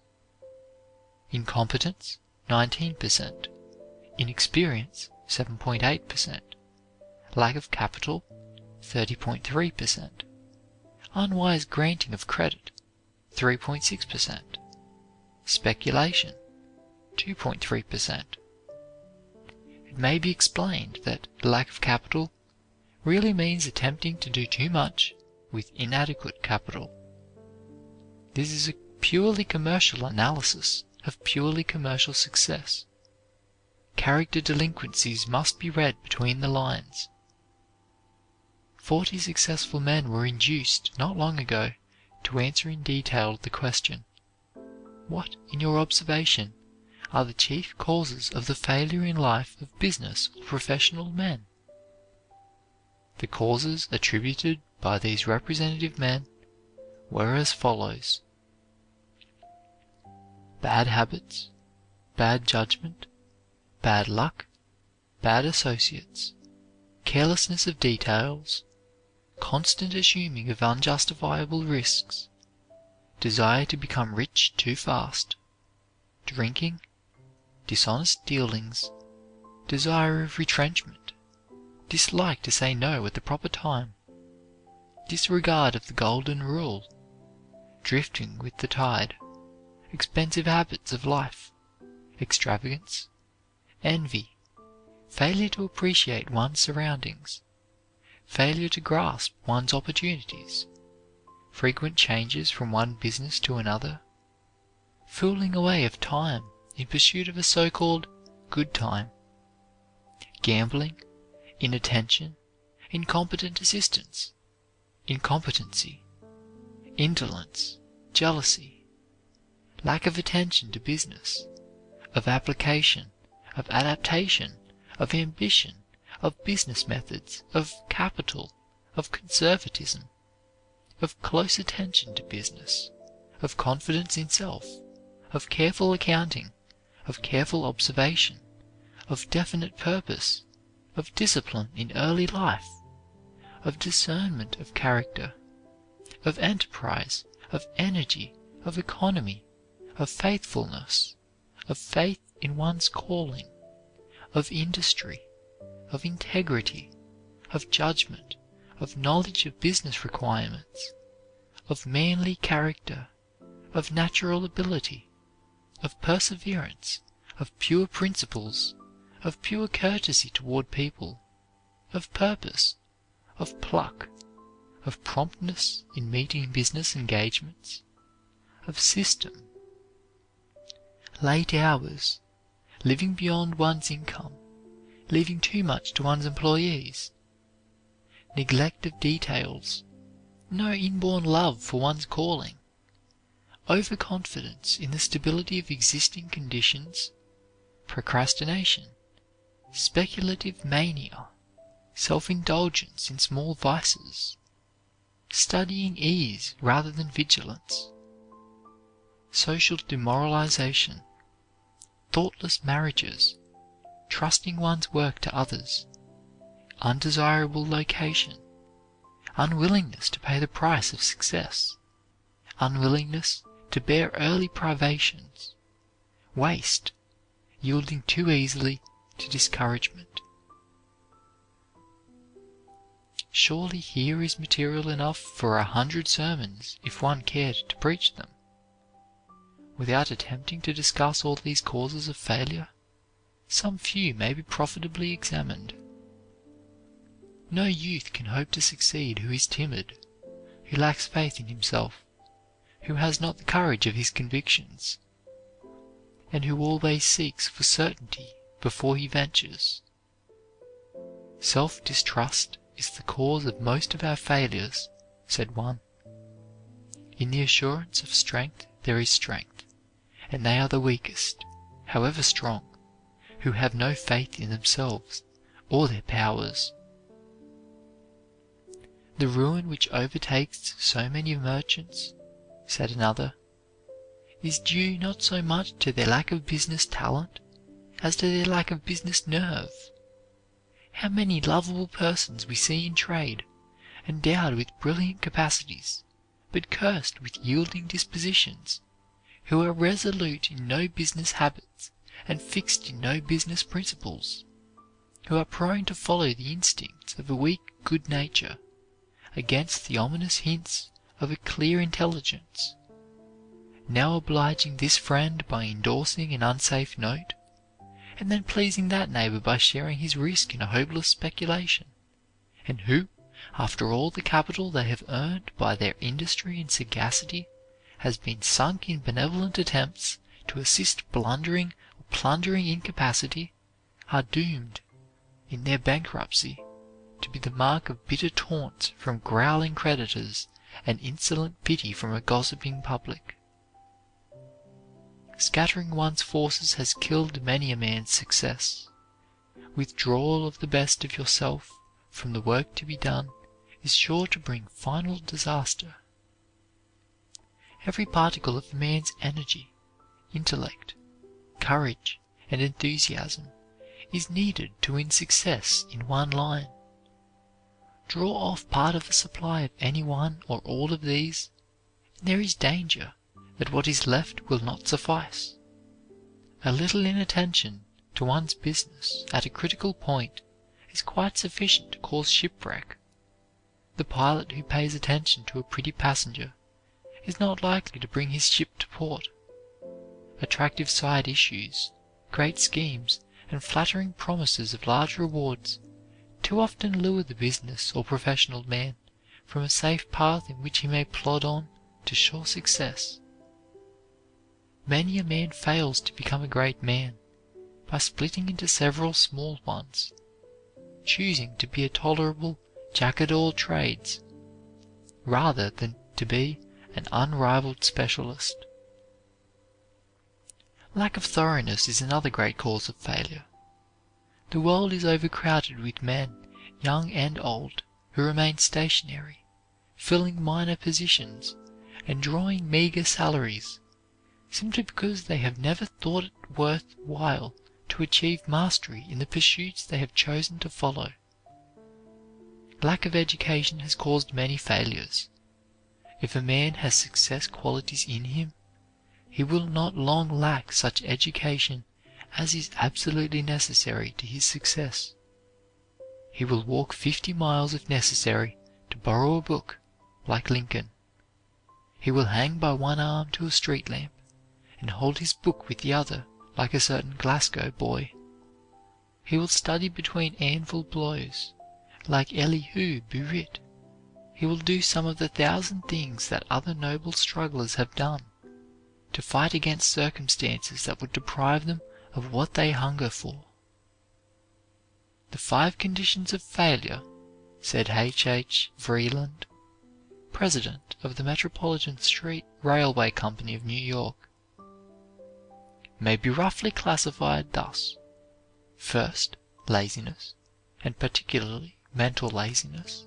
incompetence, 19%; inexperience, 7.8%; lack of capital, 30.3%; unwise granting of credit, 3.6%; speculation, 2.3%. It may be explained that lack of capital really means attempting to do too much with inadequate capital. This is a purely commercial analysis of purely commercial success. Character delinquencies must be read between the lines. 40 successful men were induced not long ago to answer in detail the question, what, in your observation, are the chief causes of the failure in life of business or professional men? The causes attributed by these representative men were as follows: bad habits, bad judgment, bad luck, bad associates, carelessness of details, constant assuming of unjustifiable risks, desire to become rich too fast, drinking, dishonest dealings, desire of retrenchment, dislike to say no at the proper time, disregard of the golden rule, drifting with the tide, expensive habits of life, extravagance, envy, failure to appreciate one's surroundings, failure to grasp one's opportunities, frequent changes from one business to another, fooling away of time in pursuit of a so-called good time, gambling, inattention, incompetent assistance, incompetency, indolence, jealousy, lack of attention to business, of application, of adaptation, of ambition, of business methods, of capital, of conservatism, of close attention to business, of confidence in self, of careful accounting, of careful observation, of definite purpose, of discipline in early life, of discernment of character, of enterprise, of energy, of economy, of faithfulness, of faith in one's calling, of industry, of integrity, of judgment, of knowledge of business requirements, of manly character, of natural ability, of perseverance, of pure principles, of pure courtesy toward people, of purpose, of pluck, of promptness in meeting business engagements, of system, late hours, living beyond one's income, leaving too much to one's employees, neglect of details, no inborn love for one's calling, overconfidence in the stability of existing conditions, procrastination, speculative mania, self-indulgence in small vices, studying ease rather than vigilance, social demoralization, thoughtless marriages, trusting one's work to others, undesirable location, unwillingness to pay the price of success, unwillingness to bear early privations, waste, yielding too easily to discouragement. Surely here is material enough for 100 sermons if one cared to preach them. Without attempting to discuss all these causes of failure, some few may be profitably examined. No youth can hope to succeed who is timid, who lacks faith in himself, who has not the courage of his convictions, and who always seeks for certainty before he ventures. Self-distrust is the cause of most of our failures, said one. In the assurance of strength there is strength, and they are the weakest, however strong, who have no faith in themselves or their powers. The ruin which overtakes so many merchants, said another, is due not so much to their lack of business talent as to their lack of business nerve. How many lovable persons we see in trade, endowed with brilliant capacities, but cursed with yielding dispositions, who are resolute in no business habits and fixed in no business principles, who are prone to follow the instincts of a weak good nature against the ominous hints of a clear intelligence, now obliging this friend by endorsing an unsafe note, and then pleasing that neighbor by sharing his risk in a hopeless speculation, and who, after all the capital they have earned by their industry and sagacity has been sunk in benevolent attempts to assist blundering or plundering incapacity, are doomed, in their bankruptcy, to be the mark of bitter taunts from growling creditors and insolent pity from a gossiping public. Scattering one's forces has killed many a man's success. Withdrawal of the best of yourself from the work to be done is sure to bring final disaster. Every particle of a man's energy, intellect, courage, and enthusiasm is needed to win success in one line. Draw off part of the supply of any one or all of these, and there is danger that what is left will not suffice. A little inattention to one's business at a critical point is quite sufficient to cause shipwreck. The pilot who pays attention to a pretty passenger is not likely to bring his ship to port. Attractive side issues, great schemes, and flattering promises of large rewards too often lure the business or professional man from a safe path in which he may plod on to sure success. Many a man fails to become a great man by splitting into several small ones, choosing to be a tolerable jack at all trades, rather than to be an unrivaled specialist. Lack of thoroughness is another great cause of failure. The world is overcrowded with men, young and old, who remain stationary, filling minor positions and drawing meager salaries, simply because they have never thought it worth while to achieve mastery in the pursuits they have chosen to follow. Lack of education has caused many failures. If a man has success qualities in him, he will not long lack such education as is absolutely necessary to his success. He will walk 50 miles if necessary to borrow a book, like Lincoln. He will hang by one arm to a street lamp and hold his book with the other, like a certain Glasgow boy. He will study between anvil blows, like Elihu Burritt. He will do some of the 1,000 things that other noble strugglers have done, to fight against circumstances that would deprive them of what they hunger for. The 5 conditions of failure, said H. Vreeland, president of the Metropolitan Street Railway Company of New York, may be roughly classified thus: first, laziness, and particularly mental laziness;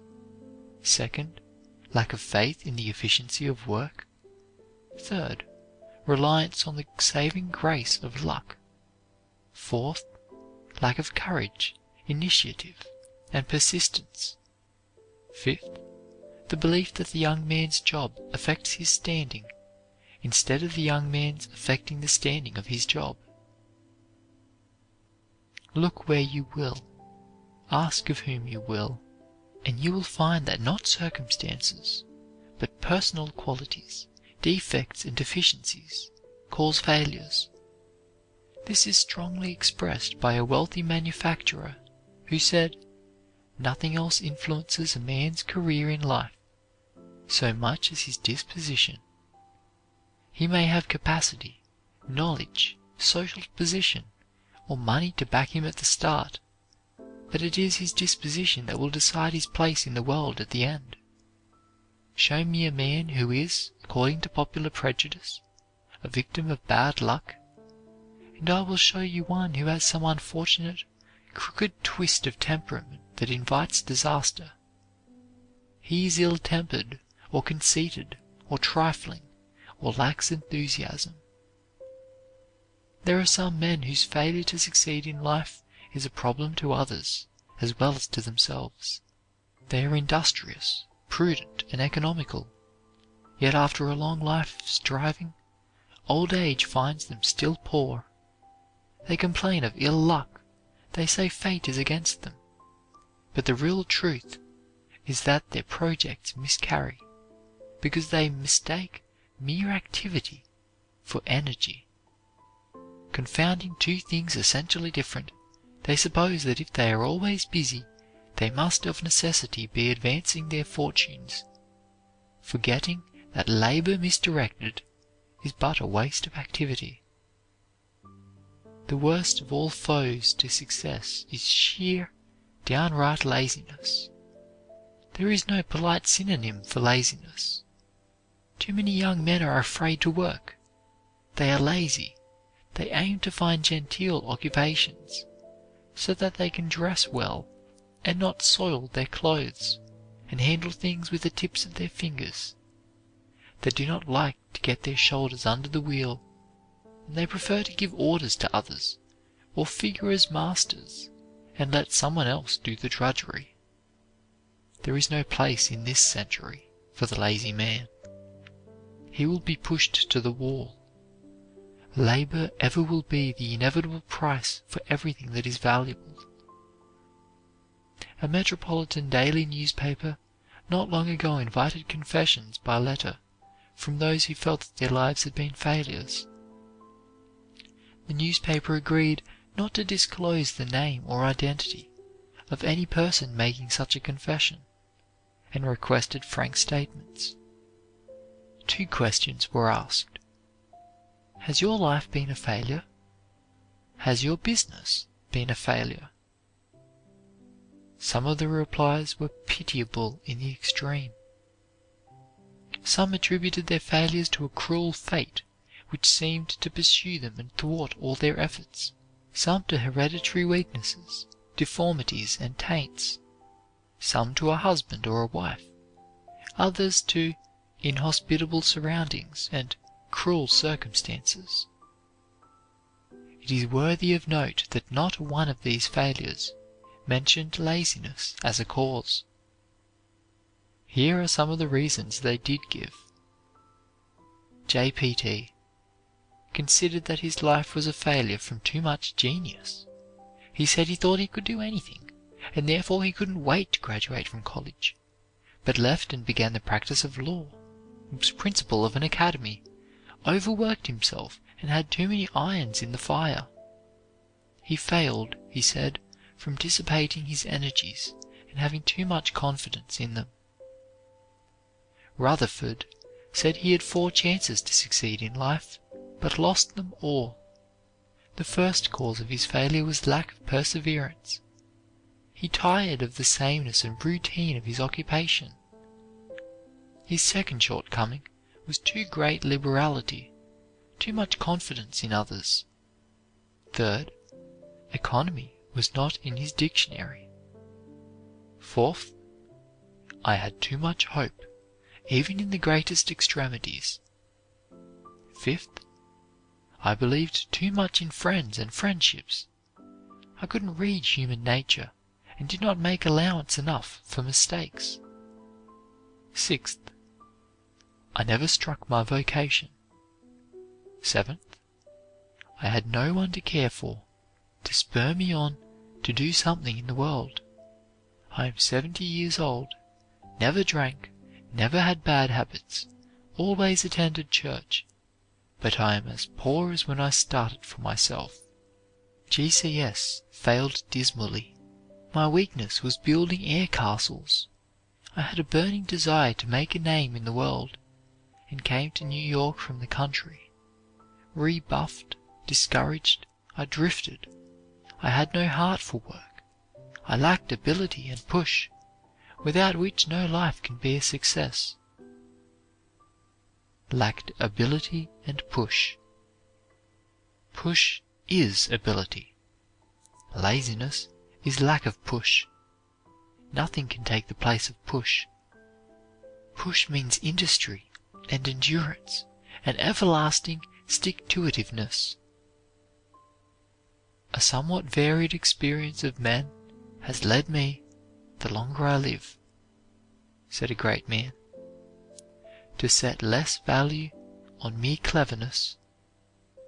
second, lack of faith in the efficiency of work; third, reliance on the saving grace of luck; fourth, lack of courage, initiative, and persistence; fifth, the belief that the young man's job affects his standing, instead of the young man's affecting the standing of his job. Look where you will, ask of whom you will, and you will find that not circumstances, but personal qualities, defects, and deficiencies cause failures. This is strongly expressed by a wealthy manufacturer who said, "Nothing else influences a man's career in life so much as his disposition. He may have capacity, knowledge, social position, or money to back him at the start, but it is his disposition that will decide his place in the world at the end. Show me a man who is, according to popular prejudice, a victim of bad luck, and I will show you one who has some unfortunate, crooked twist of temperament that invites disaster. He is ill-tempered, or conceited, or trifling, or lacks enthusiasm. There are some men whose failure to succeed in life is a problem to others as well as to themselves. They are industrious, prudent, and economical, yet after a long life of striving, old age finds them still poor. They complain of ill luck, they say fate is against them, but the real truth is that their projects miscarry, because they mistake mere activity for energy. Confounding two things essentially different, they suppose that if they are always busy, they must of necessity be advancing their fortunes, forgetting that labor misdirected is but a waste of activity. The worst of all foes to success is sheer, downright laziness. There is no polite synonym for laziness. Too many young men are afraid to work. They are lazy. They aim to find genteel occupations, so that they can dress well and not soil their clothes, and handle things with the tips of their fingers. They do not like to get their shoulders under the wheel, and they prefer to give orders to others, or figure as masters, and let someone else do the drudgery. there is no place in this century for the lazy man. He will be pushed to the wall. Labor ever will be the inevitable price for everything that is valuable. A metropolitan daily newspaper not long ago invited confessions by letter from those who felt that their lives had been failures. The newspaper agreed not to disclose the name or identity of any person making such a confession, and requested frank statements. 2 questions were asked. Has your life been a failure? Has your business been a failure? Some of the replies were pitiable in the extreme. Some attributed their failures to a cruel fate which seemed to pursue them and thwart all their efforts. Some to hereditary weaknesses, deformities, and taints. Some to a husband or a wife. Others to inhospitable surroundings and cruel circumstances. It is worthy of note that not one of these failures mentioned laziness as a cause. Here are some of the reasons they did give. JPT considered that his life was a failure from too much genius. He said he thought he could do anything, and therefore he couldn't wait to graduate from college, but left and began the practice of law, was principal of an academy, overworked himself, and had too many irons in the fire. He failed, he said, from dissipating his energies and having too much confidence in them. Rutherford said he had 4 chances to succeed in life, but lost them all. The first cause of his failure was lack of perseverance. He tired of the sameness and routine of his occupation. His second shortcoming was too great liberality, too much confidence in others. Third, economy was not in his dictionary. Fourth, I had too much hope, even in the greatest extremities. Fifth, I believed too much in friends and friendships. I couldn't read human nature, and did not make allowance enough for mistakes. Sixth, I never struck my vocation. Seventh, I had no one to care for, to spur me on to do something in the world. I am 70 years old, never drank, never had bad habits, always attended church, but I am as poor as when I started for myself. GCS failed dismally. My weakness was building air castles. I had a burning desire to make a name in the world, and came to New York from the country. Rebuffed, discouraged, I drifted. I had no heart for work. I lacked ability and push, without which no life can be a success. Lacked ability and push. Push is ability. Laziness is lack of push. Nothing can take the place of push. Push means industry and endurance and everlasting stick-to-itiveness. A somewhat varied experience of men has led me, the longer I live, said a great man, to set less value on mere cleverness,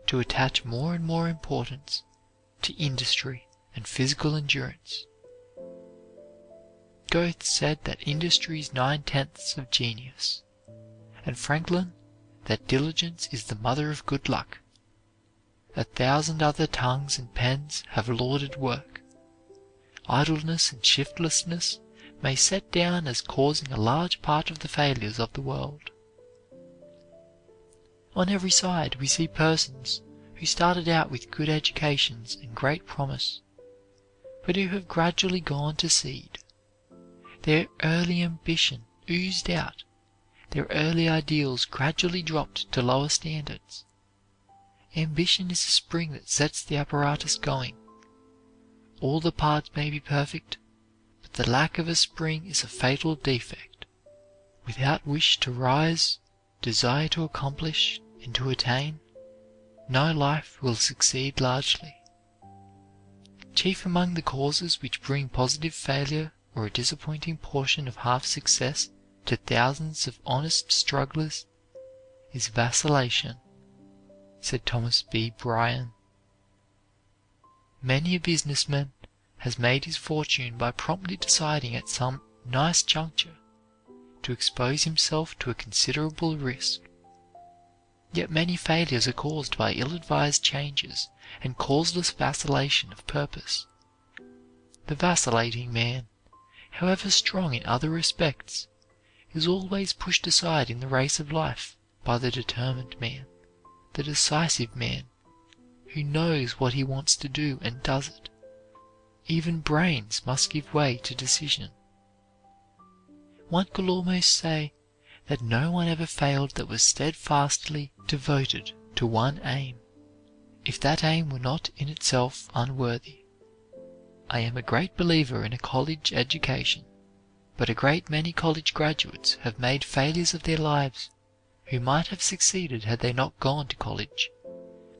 to attach more and more importance to industry and physical endurance. Goethe said that industry is 9/10 of genius, and Franklin that diligence is the mother of good luck. 1,000 other tongues and pens have lauded work. Idleness and shiftlessness may set down as causing a large part of the failures of the world. On every side we see persons who started out with good educations and great promise, but who have gradually gone to seed. Their early ambition oozed out, their early ideals gradually dropped to lower standards. Ambition is a spring that sets the apparatus going. All the parts may be perfect, but the lack of a spring is a fatal defect. Without wish to rise, desire to accomplish, and to attain, no life will succeed largely. Chief among the causes which bring positive failure or a disappointing portion of half success to thousands of honest strugglers is vacillation, said Thomas B. Bryan. Many a businessman has made his fortune by promptly deciding at some nice juncture to expose himself to a considerable risk. Yet many failures are caused by ill-advised changes and causeless vacillation of purpose. The vacillating man, however strong in other respects, is always pushed aside in the race of life by the determined man, the decisive man, who knows what he wants to do and does it. Even brains must give way to decision. One could almost say that no one ever failed that was steadfastly devoted to one aim, if that aim were not in itself unworthy. I am a great believer in a college education, but a great many college graduates have made failures of their lives who might have succeeded had they not gone to college,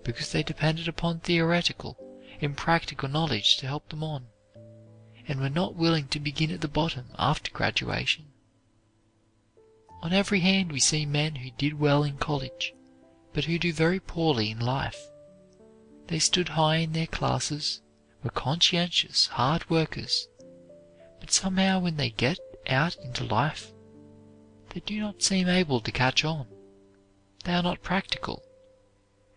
because they depended upon theoretical, impractical knowledge to help them on, and were not willing to begin at the bottom after graduation. On every hand we see men who did well in college, but who do very poorly in life. They stood high in their classes, were conscientious, hard workers, but somehow when they get out into life, they do not seem able to catch on. They are not practical.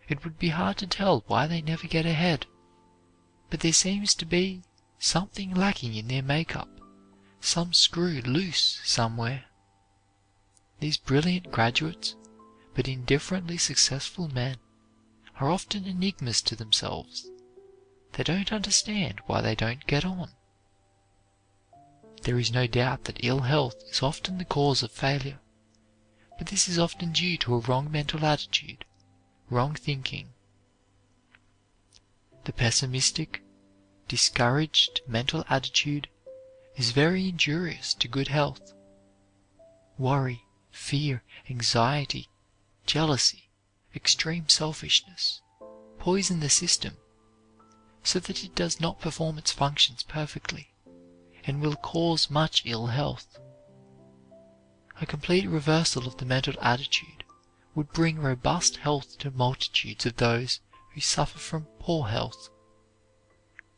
It would be hard to tell why they never get ahead, but there seems to be something lacking in their makeup, some screw loose somewhere. These brilliant graduates, but indifferently successful men, are often enigmas to themselves. They don't understand why they don't get on. There is no doubt that ill health is often the cause of failure, but this is often due to a wrong mental attitude, wrong thinking. The pessimistic, discouraged mental attitude is very injurious to good health. Worry, fear, anxiety, jealousy, extreme selfishness poison the system so that it does not perform its functions perfectly, and will cause much ill health. A complete reversal of the mental attitude would bring robust health to multitudes of those who suffer from poor health.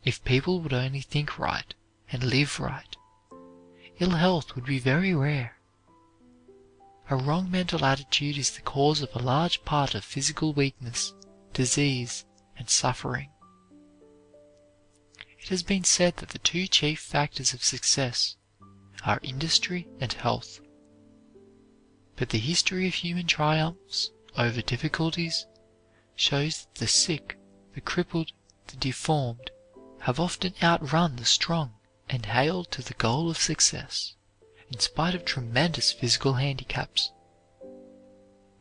If people would only think right and live right, ill health would be very rare. A wrong mental attitude is the cause of a large part of physical weakness, disease, and suffering. It has been said that the two chief factors of success are industry and health. But the history of human triumphs over difficulties shows that the sick, the crippled, the deformed have often outrun the strong and hailed to the goal of success, in spite of tremendous physical handicaps.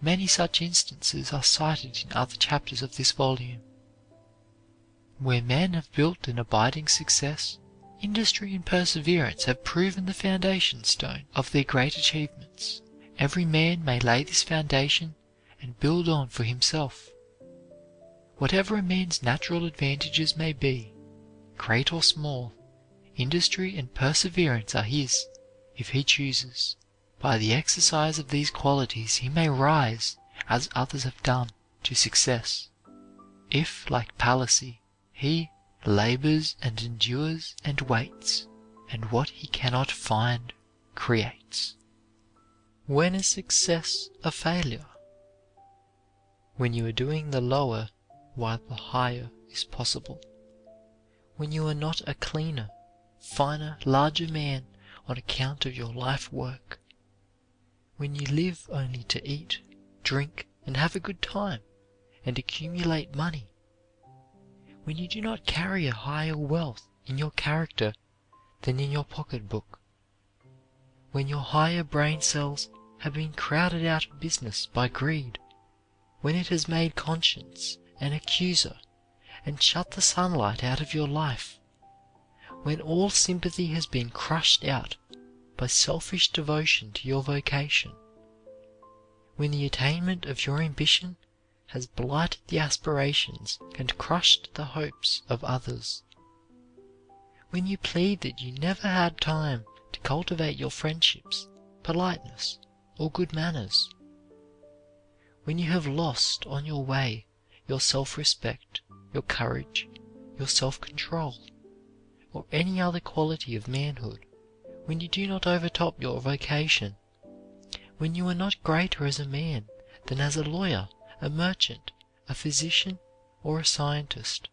Many such instances are cited in other chapters of this volume. Where men have built an abiding success, industry and perseverance have proven the foundation stone of their great achievements. Every man may lay this foundation and build on for himself. Whatever a man's natural advantages may be, great or small, industry and perseverance are his, if he chooses. By the exercise of these qualities he may rise, as others have done, to success. If, like Palissy, he labors and endures and waits, and what he cannot find creates. When is success a failure? When you are doing the lower while the higher is possible. When you are not a cleaner, finer, larger man on account of your life work. When you live only to eat, drink, and have a good time, and accumulate money. When you do not carry a higher wealth in your character than in your pocketbook. When your higher brain cells have been crowded out of business by greed. When it has made conscience an accuser and shut the sunlight out of your life. When all sympathy has been crushed out by selfish devotion to your vocation. When the attainment of your ambition has blighted the aspirations and crushed the hopes of others. When you plead that you never had time cultivate your friendships, politeness, or good manners. When you have lost on your way your self-respect, your courage, your self-control, or any other quality of manhood, when you do not overtop your vocation, when you are not greater as a man than as a lawyer, a merchant, a physician, or a scientist,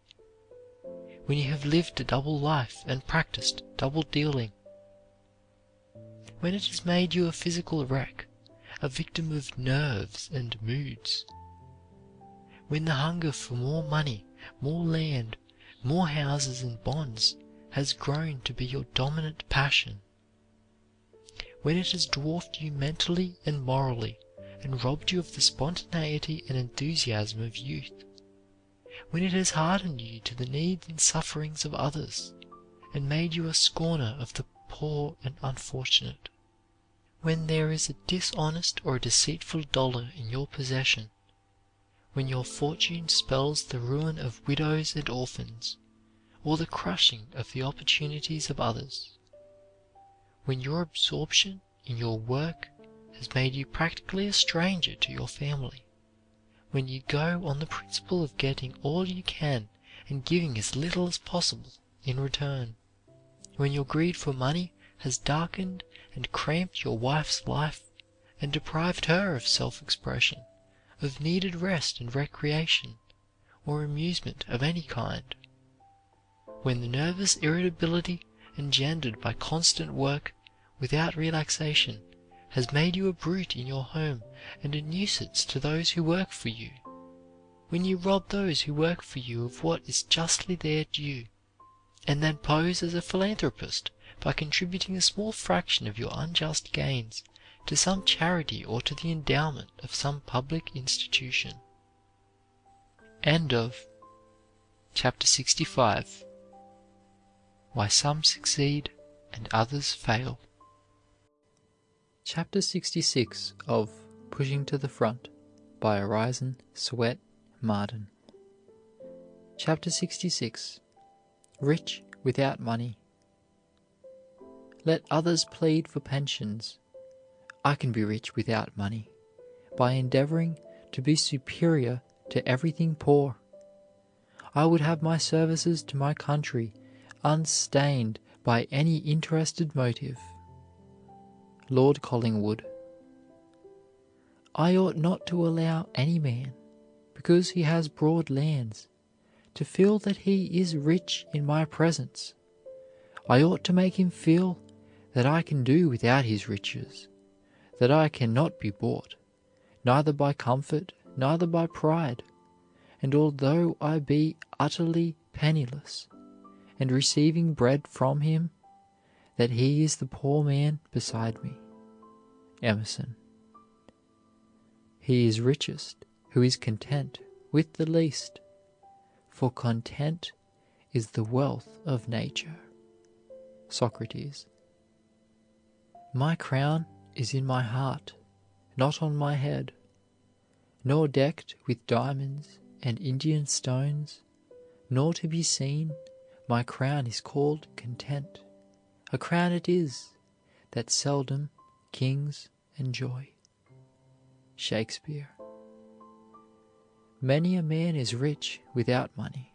when you have lived a double life and practiced double dealing, when it has made you a physical wreck, a victim of nerves and moods, when the hunger for more money, more land, more houses and bonds has grown to be your dominant passion, when it has dwarfed you mentally and morally and robbed you of the spontaneity and enthusiasm of youth, when it has hardened you to the needs and sufferings of others and made you a scorner of the poor and unfortunate, when there is a dishonest or a deceitful dollar in your possession, when your fortune spells the ruin of widows and orphans, or the crushing of the opportunities of others, when your absorption in your work has made you practically a stranger to your family, when you go on the principle of getting all you can and giving as little as possible in return, when your greed for money has darkened and cramped your wife's life and deprived her of self-expression, of needed rest and recreation, or amusement of any kind, when the nervous irritability engendered by constant work without relaxation has made you a brute in your home and a nuisance to those who work for you, when you rob those who work for you of what is justly their due, and then pose as a philanthropist by contributing a small fraction of your unjust gains to some charity or to the endowment of some public institution. End of Chapter 65. Why Some Succeed and Others Fail. Chapter 66 of Pushing to the Front by Orison Swett Marden. Chapter 66. Rich Without Money. Let others plead for pensions. I can be rich without money, by endeavoring to be superior to everything poor. I would have my services to my country unstained by any interested motive. Lord Collingwood. I ought not to allow any man, because he has broad lands, to feel that he is rich in my presence. I ought to make him feel that I can do without his riches, that I cannot be bought, neither by comfort, neither by pride, and although I be utterly penniless, and receiving bread from him, that he is the poor man beside me. Emerson. He is richest who is content with the least, for content is the wealth of nature. Socrates. My crown is in my heart, not on my head, nor decked with diamonds and Indian stones, nor to be seen, my crown is called content. A crown it is, that seldom kings enjoy. Shakespeare. Many a man is rich without money.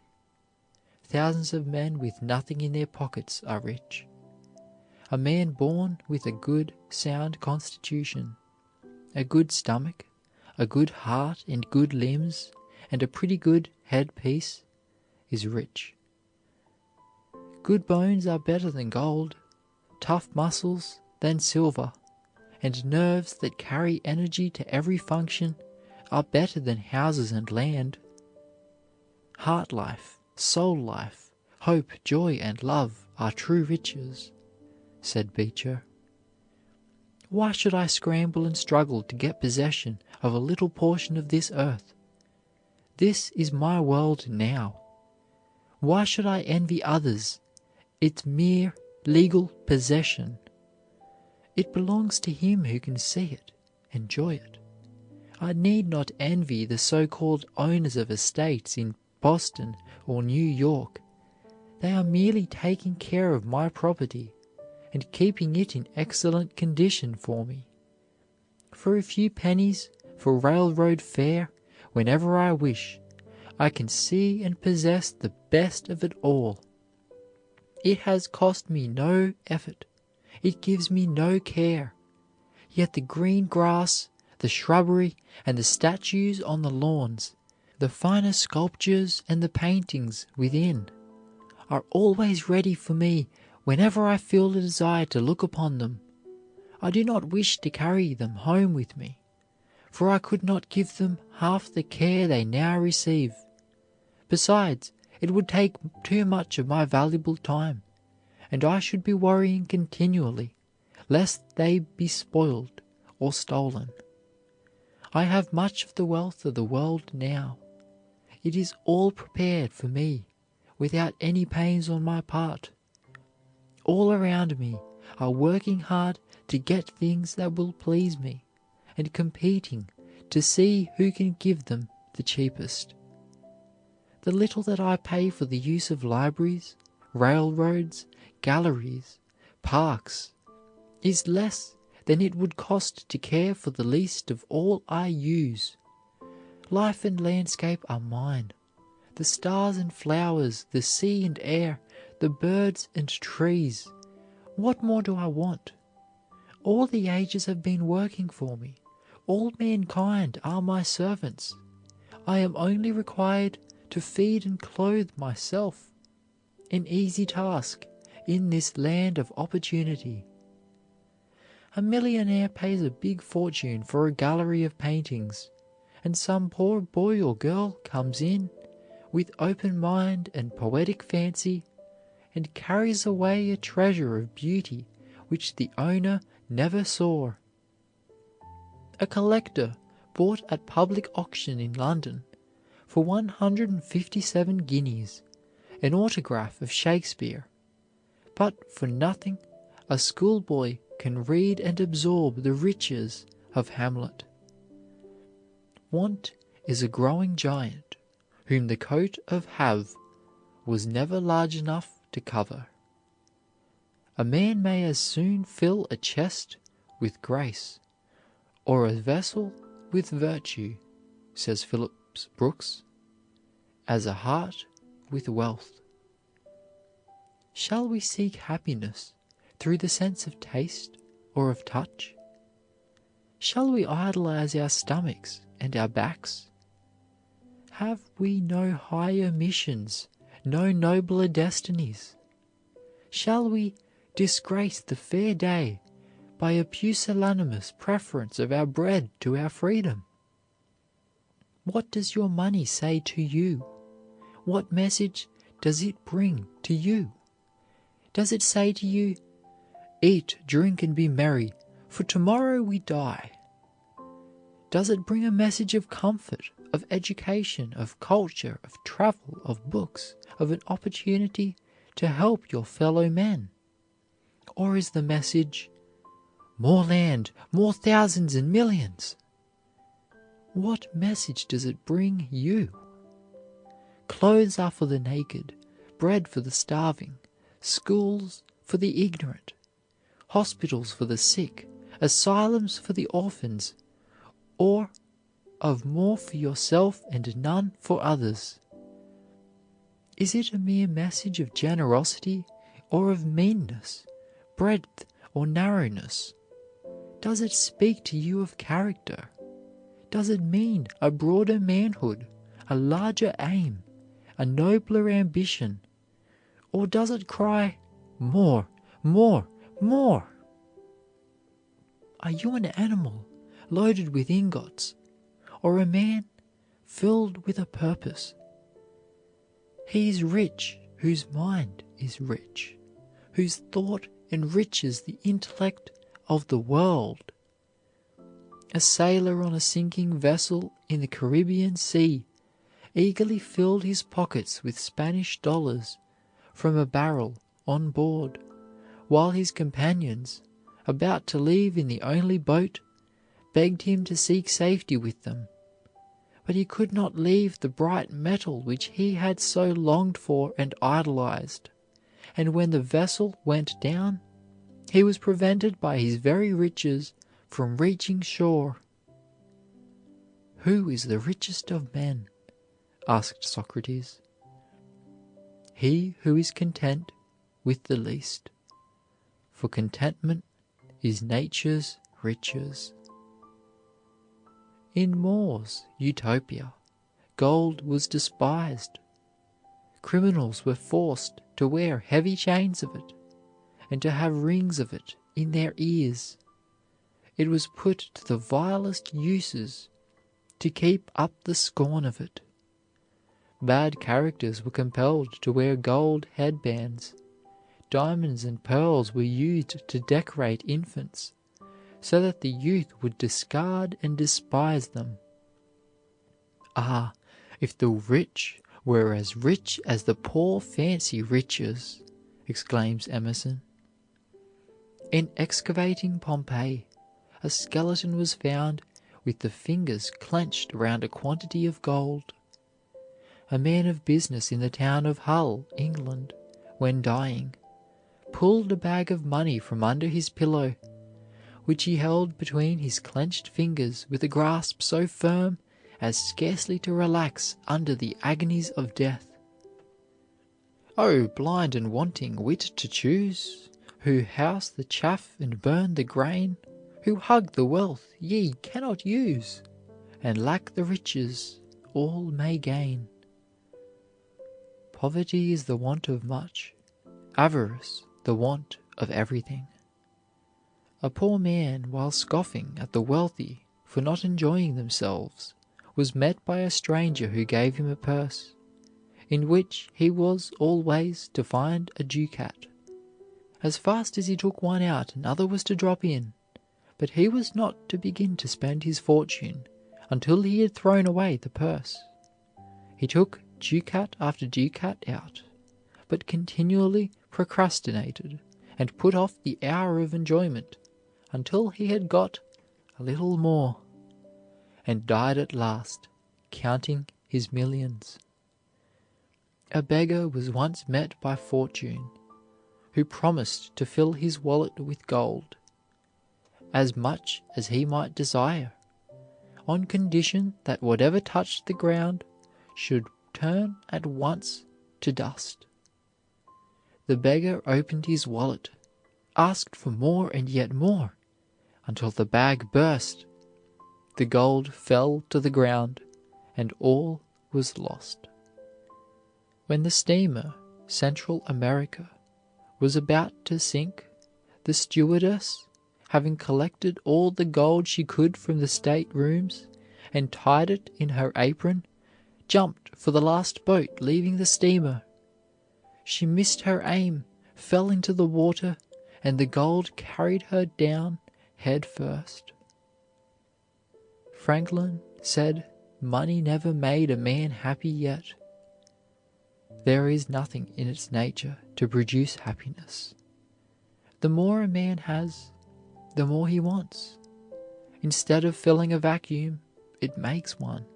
Thousands of men with nothing in their pockets are rich. A man born with a good, sound constitution, a good stomach, a good heart and good limbs, and a pretty good headpiece is rich. Good bones are better than gold, tough muscles than silver, and nerves that carry energy to every function are better than houses and land. Heart life, soul life, hope, joy, and love are true riches, said Beecher. Why should I scramble and struggle to get possession of a little portion of this earth? This is my world now. Why should I envy others its mere legal possession? It belongs to him who can see it, enjoy it. I need not envy the so-called owners of estates in Boston or New York. They are merely taking care of my property, and keeping it in excellent condition for me. For a few pennies for railroad fare, whenever I wish, I can see and possess the best of it all. It has cost me no effort. It gives me no care. Yet the green grass, the shrubbery, and the statues on the lawns, the finer sculptures and the paintings within, are always ready for me whenever I feel a desire to look upon them. I do not wish to carry them home with me, for I could not give them half the care they now receive. Besides, it would take too much of my valuable time, and I should be worrying continually lest they be spoiled or stolen. I have much of the wealth of the world now. It is all prepared for me without any pains on my part. All around me are working hard to get things that will please me, and competing to see who can give them the cheapest. The little that I pay for the use of libraries, railroads, galleries, parks, is less than it would cost to care for the least of all I use. Life and landscape are mine. The stars and flowers, the sea and air, the birds and trees. What more do I want? All the ages have been working for me. All mankind are my servants. I am only required to feed and clothe myself. An easy task in this land of opportunity. A millionaire pays a big fortune for a gallery of paintings, and some poor boy or girl comes in with open mind and poetic fancy and carries away a treasure of beauty which the owner never saw. A collector bought at public auction in London for 157 guineas an autograph of Shakespeare, but for nothing a schoolboy can read and absorb the riches of Hamlet. Want is a growing giant, whom the coat of have was never large enough to cover. A man may as soon fill a chest with grace, or a vessel with virtue, says Phillips Brooks, as a heart with wealth. Shall we seek happiness through the sense of taste or of touch? Shall we idolize our stomachs and our backs? Have we no higher missions, no nobler destinies? Shall we disgrace the fair day by a pusillanimous preference of our bread to our freedom? What does your money say to you? What message does it bring to you? Does it say to you, "Eat, drink, and be merry, for tomorrow we die"? Does it bring a message of comfort, of education, of culture, of travel, of books, of an opportunity to help your fellow men? Or is the message, "More land, more thousands and millions"? What message does it bring you? Clothes are for the naked, bread for the starving, schools for the ignorant, hospitals for the sick, asylums for the orphans, or of more for yourself and none for others? Is it a mere message of generosity or of meanness, breadth or narrowness? Does it speak to you of character? Does it mean a broader manhood, a larger aim, a nobler ambition? Or does it cry, "More, more, more"? Are you an animal loaded with ingots, or a man filled with a purpose? He is rich whose mind is rich, whose thought enriches the intellect of the world. A sailor on a sinking vessel in the Caribbean Sea eagerly filled his pockets with Spanish dollars from a barrel on board, while his companions, about to leave in the only boat, begged him to seek safety with them. But he could not leave the bright metal which he had so longed for and idolized, and when the vessel went down, he was prevented by his very riches from reaching shore. "Who is the richest of men?" asked Socrates. "He who is content with the least, for contentment is nature's riches." In More's Utopia, gold was despised. Criminals were forced to wear heavy chains of it, and to have rings of it in their ears. It was put to the vilest uses to keep up the scorn of it. Bad characters were compelled to wear gold headbands. Diamonds and pearls were used to decorate infants, so that the youth would discard and despise them. "Ah, if the rich were as rich as the poor fancy riches!" exclaims Emerson. In excavating Pompeii, a skeleton was found with the fingers clenched around a quantity of gold. A man of business in the town of Hull, England, when dying, pulled a bag of money from under his pillow, which he held between his clenched fingers with a grasp so firm as scarcely to relax under the agonies of death. "O blind and wanting wit to choose, who house the chaff and burn the grain, who hug the wealth ye cannot use, and lack the riches all may gain." Poverty is the want of much, avarice the want of everything. A poor man, while scoffing at the wealthy for not enjoying themselves, was met by a stranger who gave him a purse, in which he was always to find a ducat. As fast as he took one out, another was to drop in, but he was not to begin to spend his fortune until he had thrown away the purse. He took ducat after ducat out, but continually procrastinated and put off the hour of enjoyment until he had got a little more, and died at last, counting his millions. A beggar was once met by Fortune, who promised to fill his wallet with gold, as much as he might desire, on condition that whatever touched the ground should turn at once to dust. The beggar opened his wallet, asked for more and yet more, until the bag burst. The gold fell to the ground, and all was lost. When the steamer Central America was about to sink, the stewardess, having collected all the gold she could from the staterooms and tied it in her apron, jumped for the last boat leaving the steamer. She missed her aim, fell into the water, and the gold carried her down head first. Franklin said money never made a man happy yet. There is nothing in its nature to produce happiness. The more a man has, the more he wants. Instead of filling a vacuum, it makes one.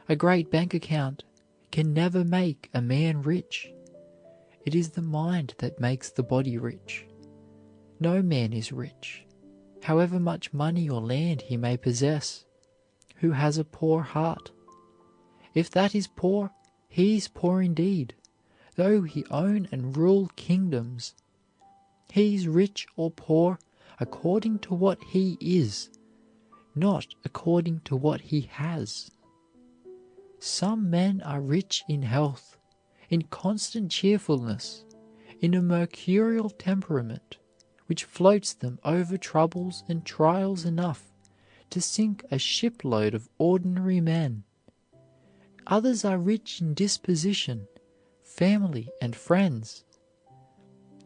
A great bank account can never make a man rich. It is the mind that makes the body rich. No man is rich, however much money or land he may possess, who has a poor heart. If that is poor, he is poor indeed, though he own and rule kingdoms. He is rich or poor according to what he is, not according to what he has. Some men are rich in health, in constant cheerfulness, in a mercurial temperament, which floats them over troubles and trials enough to sink a shipload of ordinary men. Others are rich in disposition, family, and friends.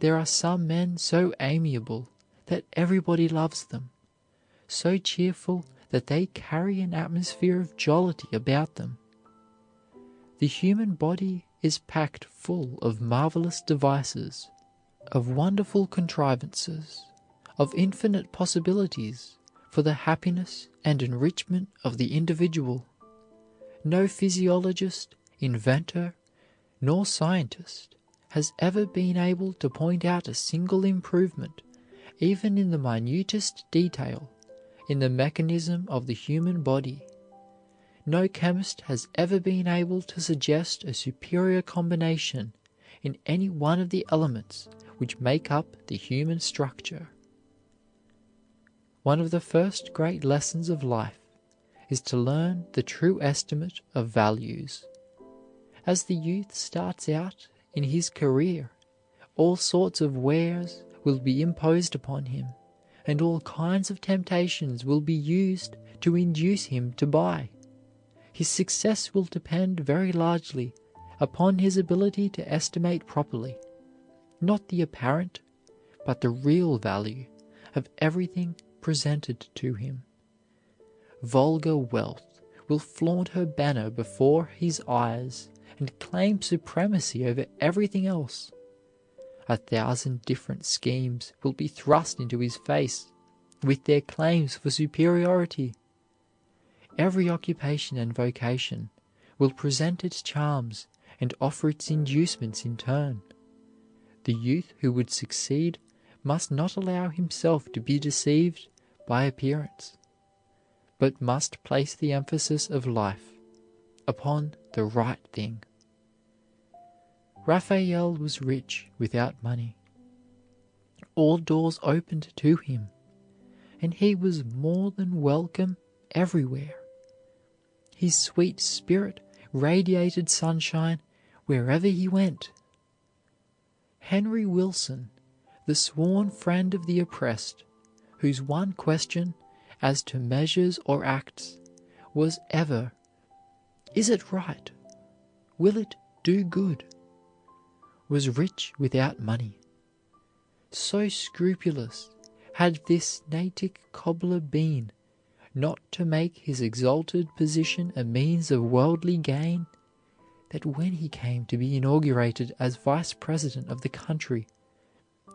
There are some men so amiable that everybody loves them, so cheerful that they carry an atmosphere of jollity about them. The human body is packed full of marvelous devices, of wonderful contrivances, of infinite possibilities for the happiness and enrichment of the individual. No physiologist, inventor, nor scientist has ever been able to point out a single improvement even in the minutest detail, in the mechanism of the human body. No chemist has ever been able to suggest a superior combination in any one of the elements which make up the human structure. One of the first great lessons of life is to learn the true estimate of values. As the youth starts out in his career, all sorts of wares will be imposed upon him, and all kinds of temptations will be used to induce him to buy. His success will depend very largely upon his ability to estimate properly, not the apparent, but the real value of everything presented to him. Vulgar wealth will flaunt her banner before his eyes and claim supremacy over everything else. 1,000 different schemes will be thrust into his face, with their claims for superiority. Every occupation and vocation will present its charms and offer its inducements in turn. The youth who would succeed must not allow himself to be deceived by appearance, but must place the emphasis of life upon the right thing. Raphael was rich without money. All doors opened to him, and he was more than welcome everywhere. His sweet spirit radiated sunshine wherever he went. Henry Wilson, the sworn friend of the oppressed, whose one question as to measures or acts was ever, "Is it right? Will it do good?" was rich without money. So scrupulous had this Natick cobbler been not to make his exalted position a means of worldly gain, that when he came to be inaugurated as vice president of the country,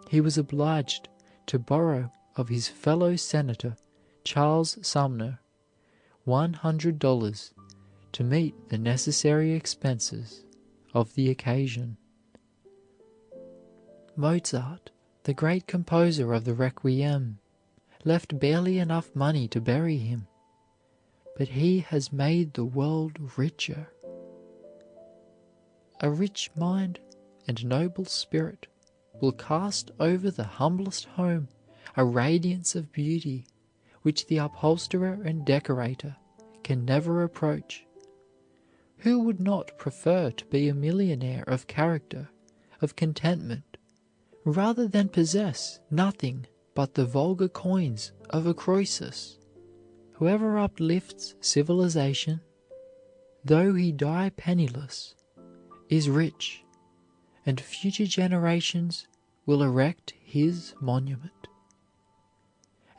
he was obliged to borrow of his fellow senator, Charles Sumner, $100 to meet the necessary expenses of the occasion. Mozart, the great composer of the Requiem, left barely enough money to bury him, but he has made the world richer. A rich mind and noble spirit will cast over the humblest home a radiance of beauty which the upholsterer and decorator can never approach. Who would not prefer to be a millionaire of character, of contentment, rather than possess nothing but the vulgar coins of a Croesus? Whoever uplifts civilization, though he die penniless, is rich, and future generations will erect his monument.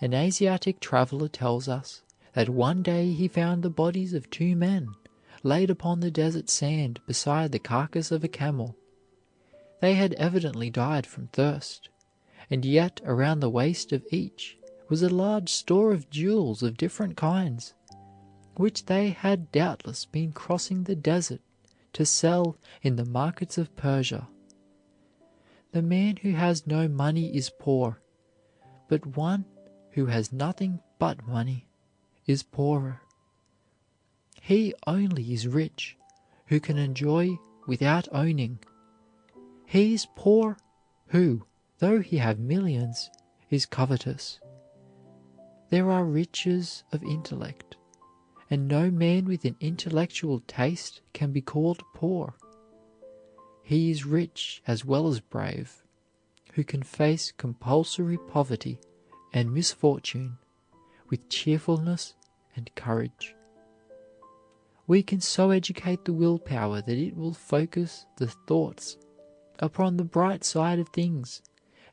An Asiatic traveler tells us that one day he found the bodies of 2 men laid upon the desert sand beside the carcass of a camel. They had evidently died from thirst, and yet around the waist of each was a large store of jewels of different kinds, which they had doubtless been crossing the desert to sell in the markets of Persia. The man who has no money is poor, but one who has nothing but money is poorer. He only is rich who can enjoy without owning. He is poor who, though he have millions, is covetous. There are riches of intellect, and no man with an intellectual taste can be called poor. He is rich as well as brave, who can face compulsory poverty and misfortune with cheerfulness and courage. We can so educate the willpower that it will focus the thoughts upon the bright side of things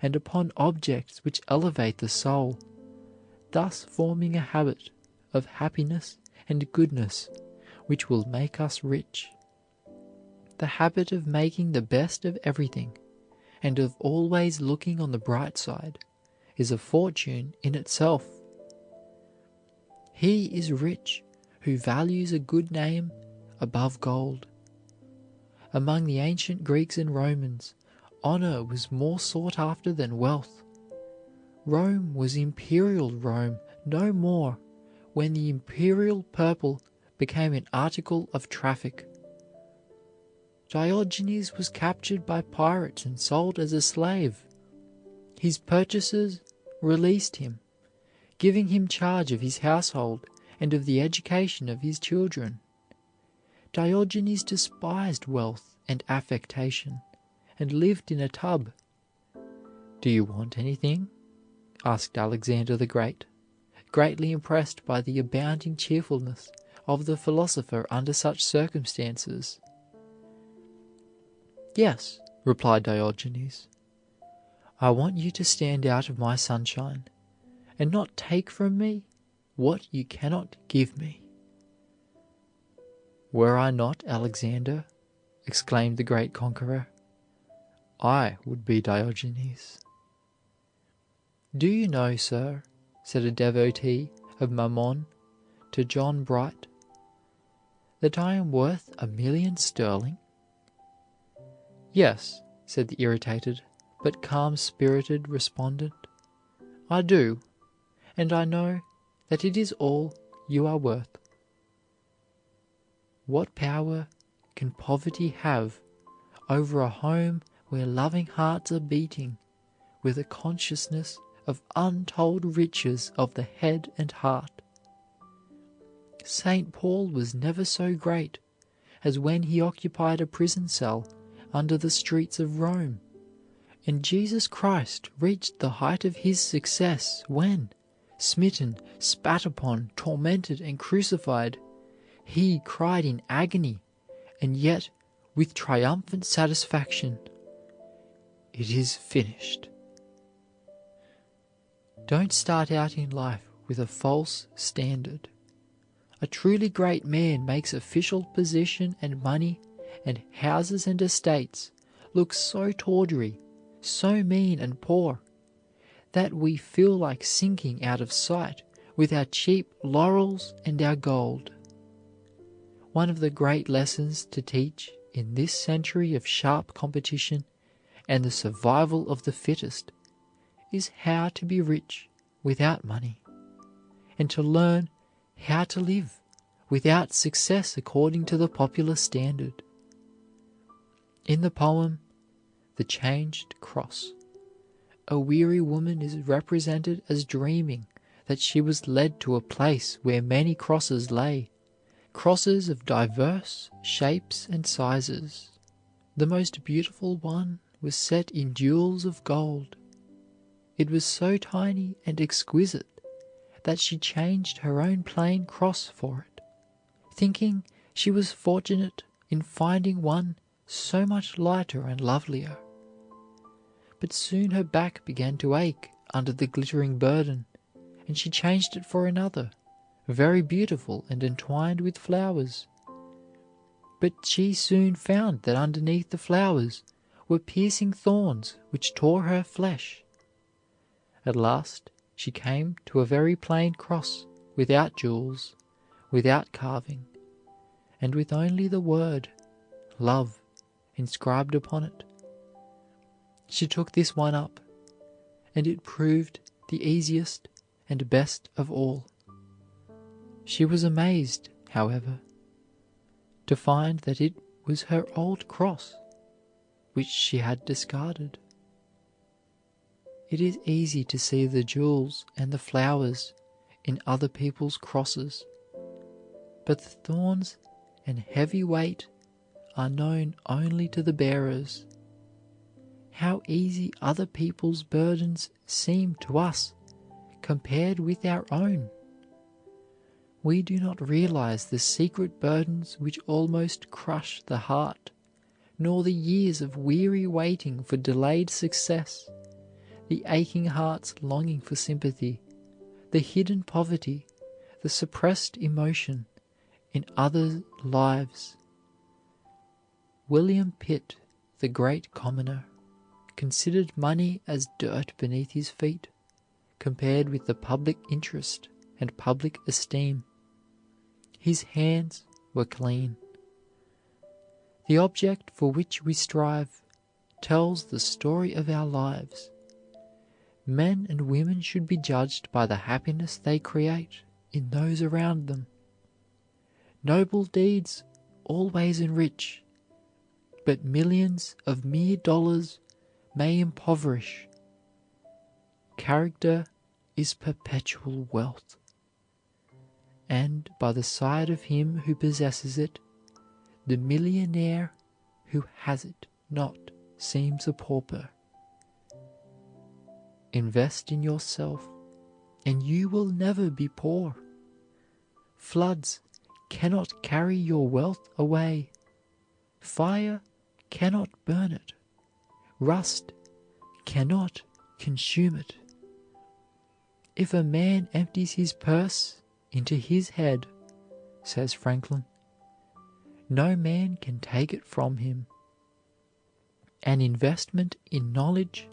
and upon objects which elevate the soul, thus forming a habit of happiness and goodness which will make us rich. The habit of making the best of everything and of always looking on the bright side is a fortune in itself. He is rich who values a good name above gold. Among the ancient Greeks and Romans, honor was more sought after than wealth. Rome was imperial Rome no more when the imperial purple became an article of traffic. Diogenes was captured by pirates and sold as a slave. His purchasers released him, giving him charge of his household and of the education of his children. Diogenes despised wealth and affectation, and lived in a tub. "Do you want anything?" asked Alexander the Great, greatly impressed by the abounding cheerfulness of the philosopher under such circumstances. "Yes," replied Diogenes, "I want you to stand out of my sunshine, and not take from me what you cannot give me." "Were I not Alexander," exclaimed the great conqueror, "I would be Diogenes." "Do you know, sir," said a devotee of Mammon to John Bright, "that I am worth 1,000,000 sterling?" "Yes," said the irritated but calm-spirited respondent, "I do, and I know that it is all you are worth." What power can poverty have over a home where loving hearts are beating with a consciousness of untold riches of the head and heart? St. Paul was never so great as when he occupied a prison cell under the streets of Rome, and Jesus Christ reached the height of his success when, smitten, spat upon, tormented, and crucified, he cried in agony, and yet with triumphant satisfaction, "It is finished." Don't start out in life with a false standard. A truly great man makes official position and money and houses and estates look so tawdry, so mean and poor, that we feel like sinking out of sight with our cheap laurels and our gold. One of the great lessons to teach in this century of sharp competition and the survival of the fittest is how to be rich without money, and to learn how to live without success according to the popular standard. In the poem, "The Changed Cross," a weary woman is represented as dreaming that she was led to a place where many crosses lay, crosses of diverse shapes and sizes. The most beautiful one was set in jewels of gold. It was so tiny and exquisite that she changed her own plain cross for it, thinking she was fortunate in finding one so much lighter and lovelier. But soon her back began to ache under the glittering burden, and she changed it for another, very beautiful and entwined with flowers. But she soon found that underneath the flowers were piercing thorns which tore her flesh. At last she came to a very plain cross, without jewels, without carving, and with only the word "Love" inscribed upon it. She took this one up, and it proved the easiest and best of all. She was amazed, however, to find that it was her old cross, which she had discarded. It is easy to see the jewels and the flowers in other people's crosses, but the thorns and heavy weight are known only to the bearers. How easy other people's burdens seem to us compared with our own! We do not realize the secret burdens which almost crush the heart, nor the years of weary waiting for delayed success, the aching heart's longing for sympathy, the hidden poverty, the suppressed emotion in others' lives. William Pitt, the great commoner, considered money as dirt beneath his feet, compared with the public interest and public esteem. His hands were clean. The object for which we strive tells the story of our lives. Men and women should be judged by the happiness they create in those around them. Noble deeds always enrich, but millions of mere dollars may impoverish. Character is perpetual wealth, and by the side of him who possesses it, the millionaire who has it not seems a pauper. Invest in yourself, and you will never be poor. Floods cannot carry your wealth away. Fire cannot burn it. Rust cannot consume it. If a man empties his purse into his head, says Franklin, no man can take it from him. An investment in knowledge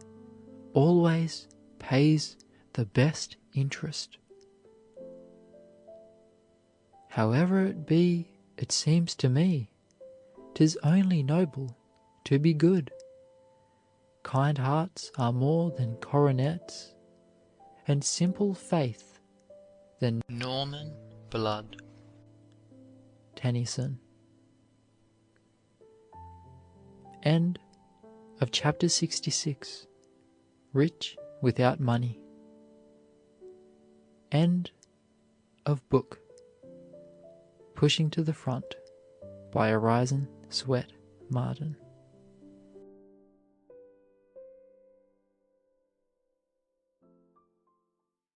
always pays the best interest. However it be, it seems to me, 'tis only noble to be good. Kind hearts are more than coronets, and simple faith than Norman blood. Tennyson. End of chapter 66. Rich without money. End of book. Pushing to the Front by Orison Swett Marden.